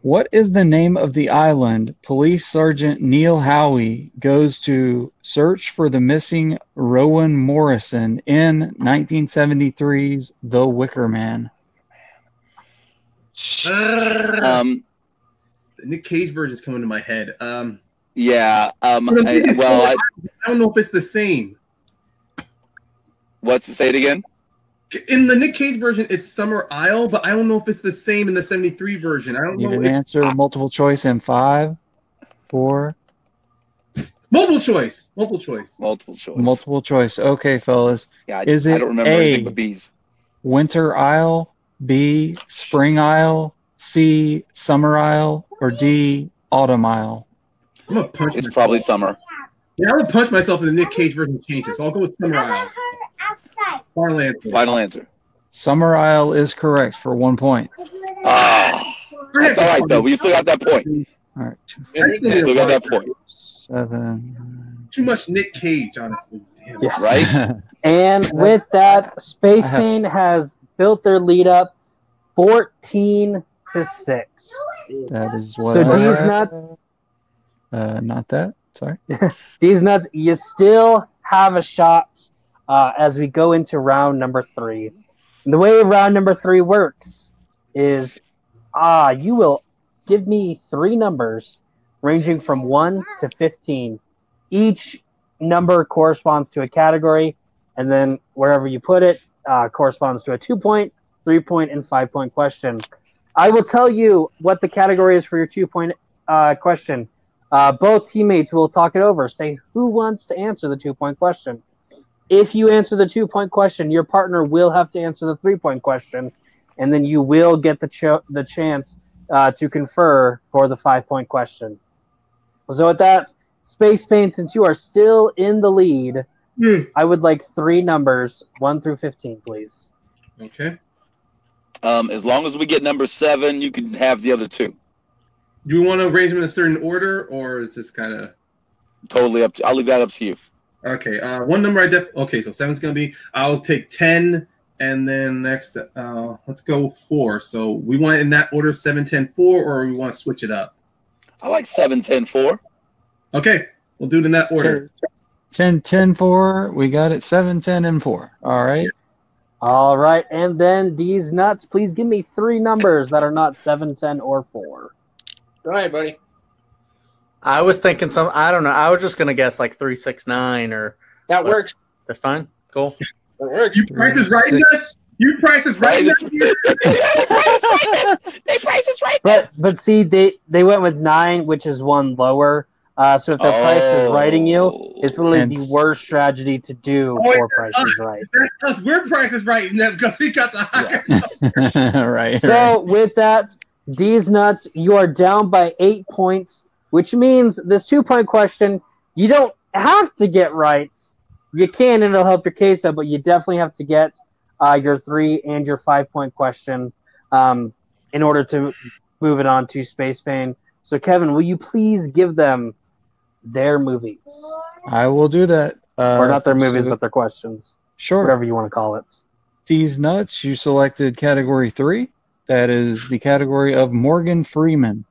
[SPEAKER 3] What is the name of the island Police Sergeant Neil Howie goes to search for the missing Rowan Morrison in 1973's The Wicker Man?
[SPEAKER 2] The Nick Cage version is coming to my head.
[SPEAKER 4] Yeah.
[SPEAKER 2] I don't know if it's the same.
[SPEAKER 4] Say it again?
[SPEAKER 2] In the Nick Cage version, it's Summer Isle, but I don't know if it's the same in the 73 version. I don't know.
[SPEAKER 3] Need an answer, multiple choice in 5, 4.
[SPEAKER 2] Multiple choice.
[SPEAKER 3] Multiple choice. Okay, fellas.
[SPEAKER 4] Yeah,
[SPEAKER 3] is it
[SPEAKER 4] I don't remember anything but B's.
[SPEAKER 3] Winter Isle, B, Spring Isle, C, Summer Isle, or D, Autumn Isle?
[SPEAKER 2] I'm gonna punch.
[SPEAKER 4] It's probably Summer.
[SPEAKER 2] Yeah, I'm gonna punch myself in the Nick Cage version. Change it. So I'll go with Summer Isle. Final answer.
[SPEAKER 3] Summer Isle is correct for 1 point.
[SPEAKER 4] That's all right though. We still got that point.
[SPEAKER 3] All right.
[SPEAKER 4] Still got that point.
[SPEAKER 3] 7.
[SPEAKER 2] Too much Nick Cage, honestly. Damn.
[SPEAKER 1] Yes.
[SPEAKER 4] Right?
[SPEAKER 1] And with that, SpacePayne has built their lead up 14-6.
[SPEAKER 3] That is what.
[SPEAKER 1] So Deez Nuts.
[SPEAKER 3] Not that. Sorry.
[SPEAKER 1] Deez Nuts, you still have a shot as we go into round number 3. And the way round number 3 works is you will give me 3 numbers ranging from 1 to 15. Each number corresponds to a category, and then wherever you put it corresponds to a 2-point, 3-point, and 5-point question. I will tell you what the category is for your 2-point question. Both teammates will talk it over. Say who wants to answer the 2-point question. If you answer the 2-point question, your partner will have to answer the 3-point question, and then you will get the chance to confer for the 5-point question. So with that, SpacePayne, since you are still in the lead, I would like 3 numbers, 1 through 15, please.
[SPEAKER 2] Okay.
[SPEAKER 4] As long as we get number 7, you can have the other 2.
[SPEAKER 2] Do you want to arrange them in a certain order, or is this kind of
[SPEAKER 4] totally up to? I'll leave that up to you.
[SPEAKER 2] Okay. One number okay, so 7's gonna be. I'll take 10, and then next, let's go 4. So we want it in that order: 7, 10, 4, or we want to switch it up.
[SPEAKER 4] I like 7, 10, 4.
[SPEAKER 2] Okay, we'll do it in that order.
[SPEAKER 3] 10, 10, 4. We got it. 7, 10, and 4. All right.
[SPEAKER 1] All right, and then Deez Nuts, please give me 3 numbers that are not 7, 10, or 4.
[SPEAKER 6] Go ahead, buddy.
[SPEAKER 5] I was thinking I don't know. I was just going to guess like 3, 6, 9 or.
[SPEAKER 6] That works.
[SPEAKER 5] That's fine. Cool.
[SPEAKER 6] That works.
[SPEAKER 2] You price is right, Nuts. You price is right.
[SPEAKER 4] They price is right.
[SPEAKER 1] But see, they went with 9, which is 1 lower. So if their price is righting you, it's literally the worst strategy to do for Price is Right.
[SPEAKER 2] That's we're Price is Right because we got the higher.
[SPEAKER 3] Right.
[SPEAKER 1] So with that, Deez Nuts, you are down by 8 points, which means this 2-point question, you don't have to get right. You can, and it'll help your case out, but you definitely have to get your 3 and your 5-point question in order to move it on to SpacePayne. So, Kevin, will you please give them their movies?
[SPEAKER 3] I will do that.
[SPEAKER 1] Or not their movies, but their questions.
[SPEAKER 3] Sure.
[SPEAKER 1] Whatever you want to call it.
[SPEAKER 3] Deez Nuts, you selected category 3. That is the category of Morgan Freeman.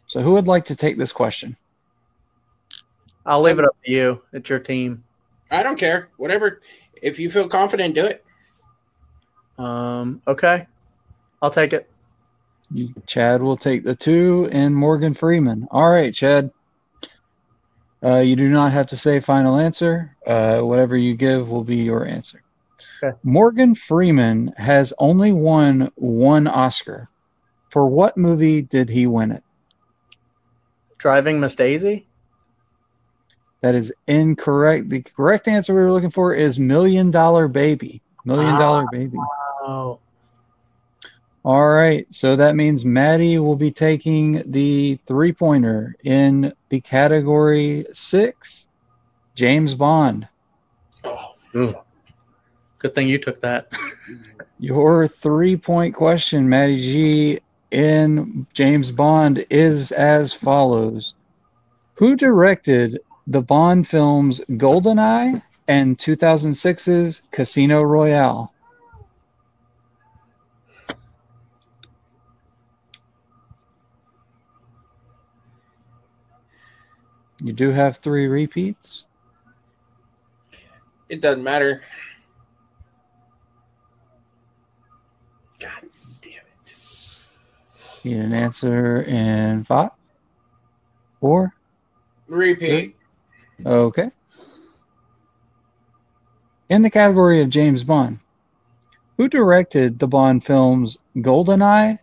[SPEAKER 3] So who would like to take this question?
[SPEAKER 5] I'll leave it up to you. It's your team.
[SPEAKER 6] I don't care. Whatever. If you feel confident, do it.
[SPEAKER 5] Okay. I'll take it.
[SPEAKER 3] Chad will take the 2 and Morgan Freeman. All right, Chad. You do not have to say final answer. Whatever you give will be your answer.
[SPEAKER 5] Okay.
[SPEAKER 3] Morgan Freeman has only won 1 Oscar. For what movie did he win it?
[SPEAKER 5] Driving Miss Daisy?
[SPEAKER 3] That is incorrect. The correct answer we were looking for is $1 Million Baby. $1 Million Baby.
[SPEAKER 5] Oh.
[SPEAKER 3] All right. So that means Maddie will be taking the 3-pointer in the category 6, James Bond.
[SPEAKER 6] Oh,
[SPEAKER 5] Good thing you took that.
[SPEAKER 3] Your 3-point question, Maddie G, in James Bond is as follows. Who directed the Bond films GoldenEye and 2006's Casino Royale? You do have 3 repeats.
[SPEAKER 6] It doesn't matter. God damn it.
[SPEAKER 3] Need an answer in 5, 4.
[SPEAKER 6] Repeat.
[SPEAKER 3] Okay. In the category of James Bond, who directed the Bond films GoldenEye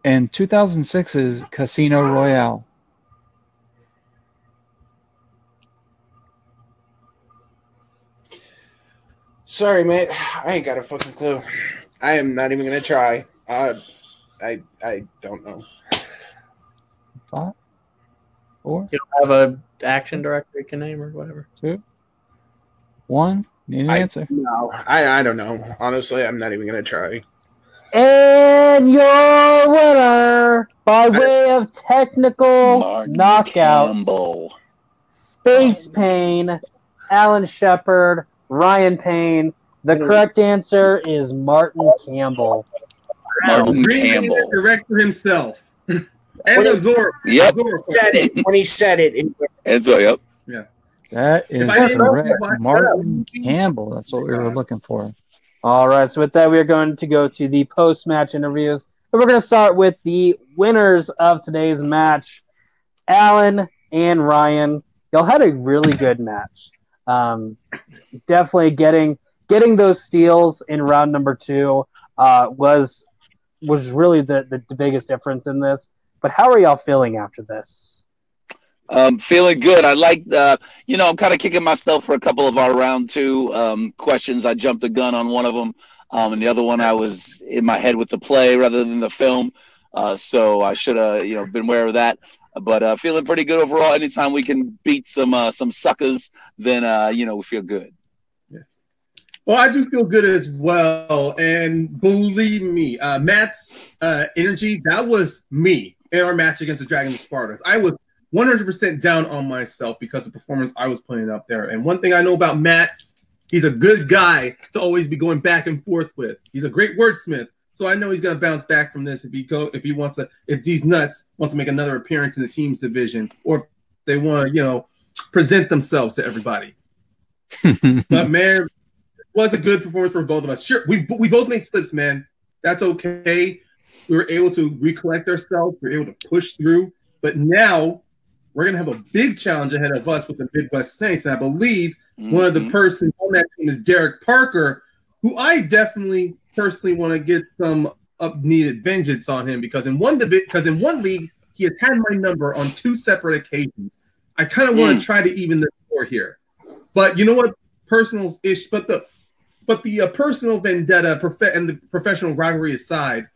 [SPEAKER 3] and 2006's Casino Royale?
[SPEAKER 6] Sorry, mate. I ain't got a fucking clue. I am not even gonna try. I don't know.
[SPEAKER 3] 5, 4,
[SPEAKER 5] You don't have an action director you can name or whatever.
[SPEAKER 3] 2, 1. Need an answer.
[SPEAKER 6] No, I don't know. Honestly, I'm not even gonna try.
[SPEAKER 1] And your winner, by way of technical
[SPEAKER 4] Martin
[SPEAKER 1] knockout,
[SPEAKER 4] Campbell.
[SPEAKER 1] SpacePayne, Alan Shepard, Ryan Payne. The correct answer is Martin Campbell.
[SPEAKER 4] Martin
[SPEAKER 2] Green
[SPEAKER 4] Campbell.
[SPEAKER 2] Lantern director himself. And the Zorro.
[SPEAKER 4] Yep.
[SPEAKER 6] Said it when he said it.
[SPEAKER 4] And so, yep.
[SPEAKER 3] That is
[SPEAKER 2] If I didn't know,
[SPEAKER 3] correct.
[SPEAKER 2] why-
[SPEAKER 3] Martin Campbell. That's what we were looking for.
[SPEAKER 1] All right, so with that, we're going to go to the post-match interviews. And we're going to start with the winners of today's match, Alan and Ryan. Y'all had a really good match. Definitely getting those steals in round number 2 was really the biggest difference in this. But how are y'all feeling after this?
[SPEAKER 4] Feeling good. I like I'm kind of kicking myself for a couple of our round 2 questions. I jumped the gun on one of them, and the other one I was in my head with the play rather than the film. So I should have been aware of that. But feeling pretty good overall. Anytime we can beat some suckers, then we feel good.
[SPEAKER 2] Well, I do feel good as well. And believe me, Matt's energy, that was me in our match against the Dragon of Spartans. I was 100% down on myself because of the performance I was putting up there. And one thing I know about Matt, he's a good guy to always be going back and forth with. He's a great wordsmith. So I know he's going to bounce back from this if Deez Nuts wants to make another appearance in the team's division, or if they want to, present themselves to everybody. But man, it was a good performance for both of us. Sure, we both made slips, man. That's okay. We were able to recollect ourselves. We were able to push through. But now we're going to have a big challenge ahead of us with the Midwest Saints. And I believe one of the persons on that team is Derek Parker, who I definitely personally want to get some up-needed vengeance on him because in one league, he has had my number on 2 separate occasions. I kind of want to try to even the score here. But you know what? Personal ish, but the personal vendetta and the professional rivalry aside,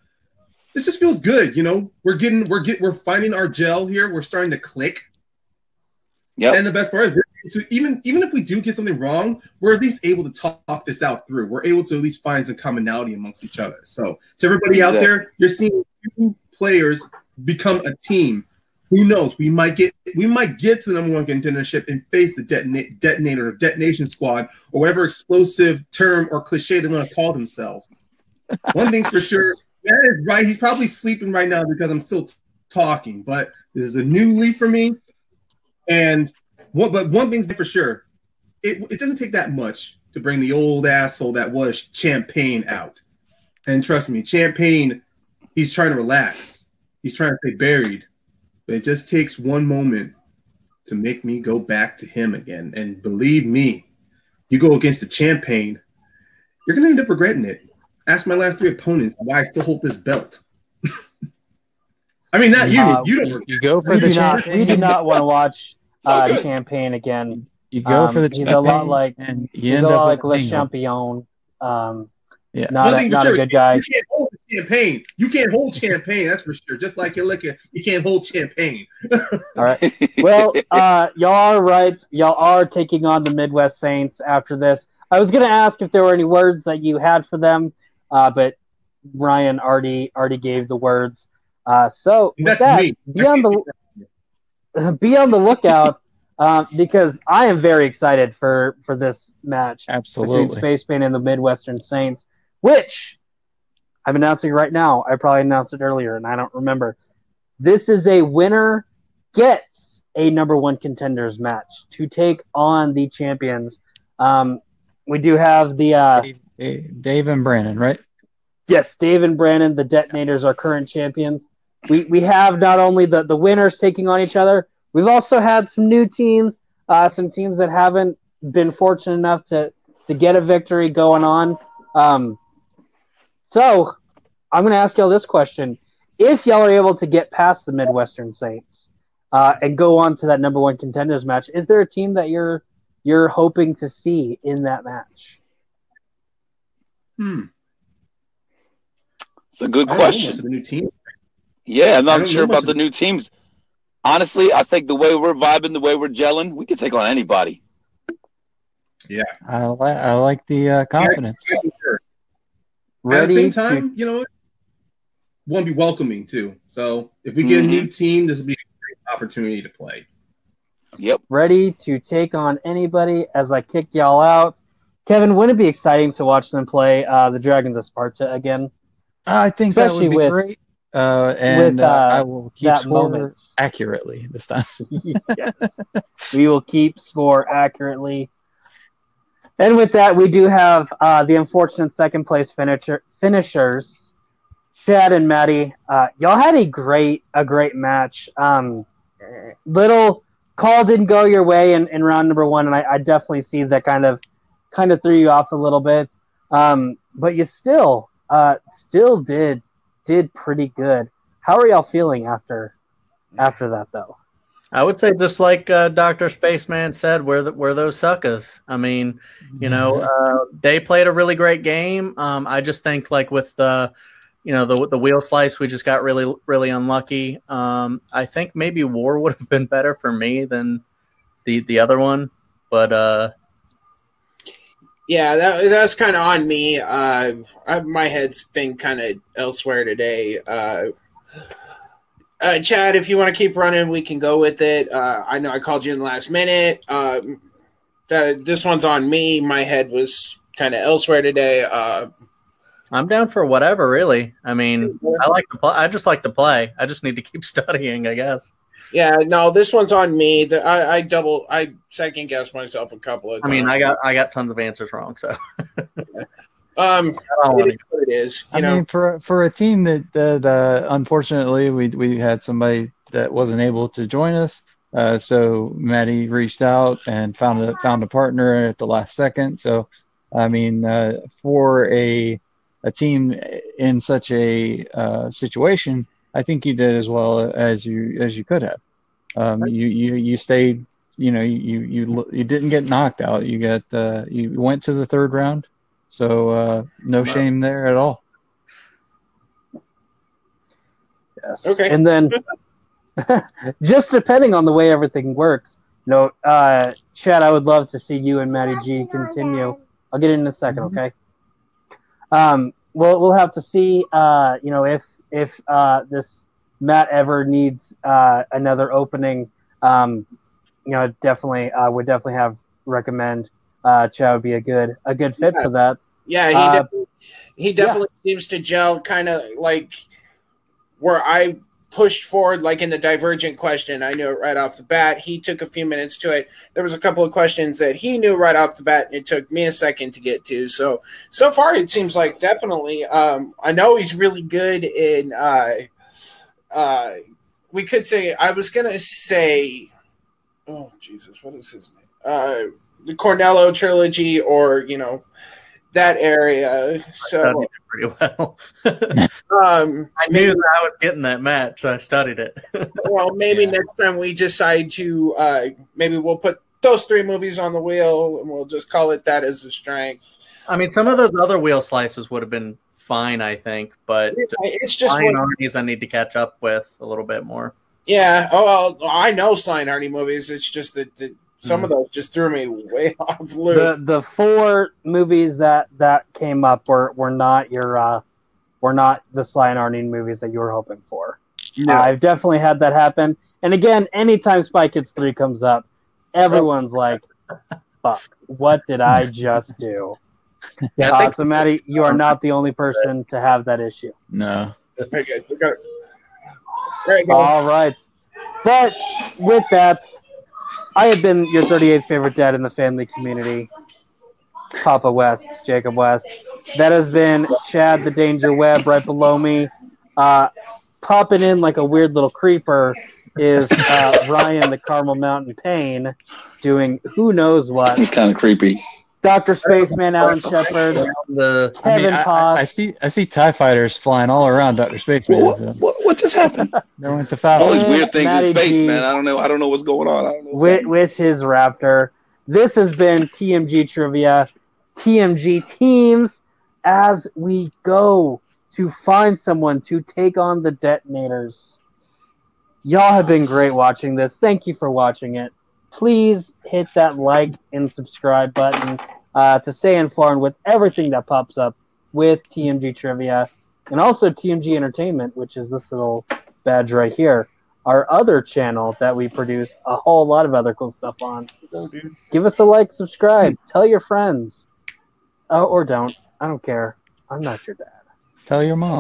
[SPEAKER 2] this just feels good. We're finding our gel here. We're starting to click. Yeah. And the best part is, even if we do get something wrong, we're at least able to talk this out through. We're able to at least find some commonality amongst each other. So to everybody out there, you're seeing 2 players become a team. Who knows? We might get to the number 1 contendership and face the detonator or detonation squad or whatever explosive term or cliche they want to call themselves. One thing's for sure, that is right. He's probably sleeping right now because I'm still talking. But this is a new leaf for me. But one thing's for sure, it doesn't take that much to bring the old asshole that was Champagne out. And trust me, Champagne, he's trying to relax. He's trying to stay buried. But it just takes one moment to make me go back to him again. And believe me, you go against the Champagne, you're going to end up regretting it. Ask my last 3 opponents why I still hold this belt. I mean, not you. You don't.
[SPEAKER 3] You go for the Champagne.
[SPEAKER 1] We do not want to watch Champagne again.
[SPEAKER 3] You go for the Champagne.
[SPEAKER 1] He's a lot like Le
[SPEAKER 3] Champion.
[SPEAKER 1] Not a good guy.
[SPEAKER 2] You can't hold Champagne. You can't hold Champagne, that's for sure. Just like your liquor, you can't hold Champagne.
[SPEAKER 1] All right. Well, y'all are right. Y'all are taking on the Midwest Saints after this. I was going to ask if there were any words that you had for them, but Ryan already gave the words. So with that, be on the lookout because I am very excited for this match.
[SPEAKER 3] Absolutely.
[SPEAKER 1] Between SpacePayne and the Midwestern Saints, which I'm announcing right now. I probably announced it earlier and I don't remember. This is a winner gets a number one contenders match to take on the champions. We do have the
[SPEAKER 3] Dave and Brandon, right?
[SPEAKER 1] yes, Dave and Brandon, the Detonators, are current champions. We have not only the winners taking on each other, we've also had some new teams, some teams that haven't been fortunate enough to get a victory going on. So I'm going to ask y'all this question. If y'all are able to get past the Midwestern Saints and go on to that number one contenders match, is there a team that you're hoping to see in that match?
[SPEAKER 4] It's a good question.
[SPEAKER 2] The new team.
[SPEAKER 4] Yeah, I'm not sure about the new teams. Honestly, I think the way we're vibing, the way we're gelling, we can take on anybody.
[SPEAKER 2] Yeah,
[SPEAKER 3] I like the confidence.
[SPEAKER 2] Yeah, sure.
[SPEAKER 1] Ready
[SPEAKER 2] at the same time, you know, want to be welcoming too. So if we get a new team, this will be a great opportunity to play.
[SPEAKER 4] Yep.
[SPEAKER 1] Ready to take on anybody as I kick y'all out. Kevin, wouldn't it be exciting to watch them play the Dragons of Sparta again?
[SPEAKER 3] I think
[SPEAKER 1] Especially
[SPEAKER 3] that would be great. And I will keep score accurately this time.
[SPEAKER 1] Yes. We will keep score accurately. And with that, we do have the unfortunate second place finishers, Chad and Maddie. Y'all had a great match. Little call didn't go your way in round number one, and I definitely see that kind of threw you off a little bit. But you still did pretty good. How are y'all feeling after that though?
[SPEAKER 5] I would say just like Dr. Spaceman said, we're those suckers. I mean, you know, they played a really great game. I just think like with the wheel slice, we just got really, really unlucky. I think maybe War would have been better for me than the other one, but
[SPEAKER 6] yeah, that's kind of on me. My head's been kind of elsewhere today. Chad, if you want to keep running, we can go with it. I know I called you in the last minute. This one's on me. My head was kind of elsewhere today.
[SPEAKER 5] I'm down for whatever, really. I mean, I like to play. I just like to play. I just need to keep studying, I guess.
[SPEAKER 6] Yeah, no, this one's on me. I second guessed myself a couple of times.
[SPEAKER 5] I mean, I got tons of answers wrong, so.
[SPEAKER 6] It is.
[SPEAKER 3] I mean, for a team that unfortunately we had somebody that wasn't able to join us, so Maddie reached out and found a partner at the last second. So, I mean, for a team in such a situation, I think you did as well as you could have. You stayed. You know, you didn't get knocked out. You went to the third round. So no shame there at all.
[SPEAKER 1] Yes.
[SPEAKER 6] Okay.
[SPEAKER 1] And then just depending on the way everything works, Chad, I would love to see you and Matty G continue. I'll get in a second, okay? We'll have to see if this Matt ever needs another opening. Definitely would definitely recommend Chad would be a good fit for that.
[SPEAKER 6] Yeah, he definitely seems to gel kind of like where I pushed forward, like in the Divergent question. I knew it right off the bat. He took a few minutes to it. There was a couple of questions that he knew right off the bat, and it took me a second to get to. So far, it seems like definitely. I know he's really good in. We could say. I was gonna say. Oh Jesus! What is his name? The Cornello trilogy, or that area. So
[SPEAKER 5] pretty well. I knew that I was getting that match, so I studied it.
[SPEAKER 6] Well, maybe next time we decide to maybe we'll put those three movies on the wheel and we'll just call it that as a strength.
[SPEAKER 5] I mean, some of those other wheel slices would have been fine, I think, but
[SPEAKER 6] it's just
[SPEAKER 5] Arnie's I need to catch up with a little bit more.
[SPEAKER 6] Yeah. Oh, well, I know Sly Hardy movies. It's just that some of those just threw me way off loop.
[SPEAKER 1] The four movies that came up were not the Sly and Arnie movies that you were hoping for.
[SPEAKER 6] No.
[SPEAKER 1] I've definitely had that happen. And again, anytime Spy Kids 3 comes up, everyone's like, fuck, what did I just do?
[SPEAKER 5] Yeah,
[SPEAKER 1] so Maddie, you are not the only person to have that issue.
[SPEAKER 3] No.
[SPEAKER 6] Okay,
[SPEAKER 1] All right. But with that, I have been your 38th favorite dad in the family community, Papa West, Jacob West. That has been Chad the Danger Web right below me. Popping in like a weird little creeper is Ryan the Carmel Mountain Pain doing who knows what.
[SPEAKER 4] It's kind of creepy.
[SPEAKER 1] Dr. Spaceman Alan Shepard, Kevin Poss.
[SPEAKER 3] I see TIE fighters flying all around Dr. Spaceman.
[SPEAKER 4] What just happened?
[SPEAKER 3] They went to Falcon.
[SPEAKER 4] All these weird things
[SPEAKER 1] Matty
[SPEAKER 4] in space,
[SPEAKER 1] G.
[SPEAKER 4] man. I don't know what's going on. I don't know
[SPEAKER 1] with his Raptor. This has been TMG Trivia, TMG Teams, as we go to find someone to take on the detonators. Y'all have been great watching this. Thank you for watching it. Please hit that like and subscribe button to stay informed with everything that pops up with TMG Trivia and also TMG Entertainment, which is this little badge right here. Our other channel that we produce a whole lot of other cool stuff on. Give us a like, subscribe, tell your friends. Oh, or don't. I don't care. I'm not your dad.
[SPEAKER 3] Tell your mom.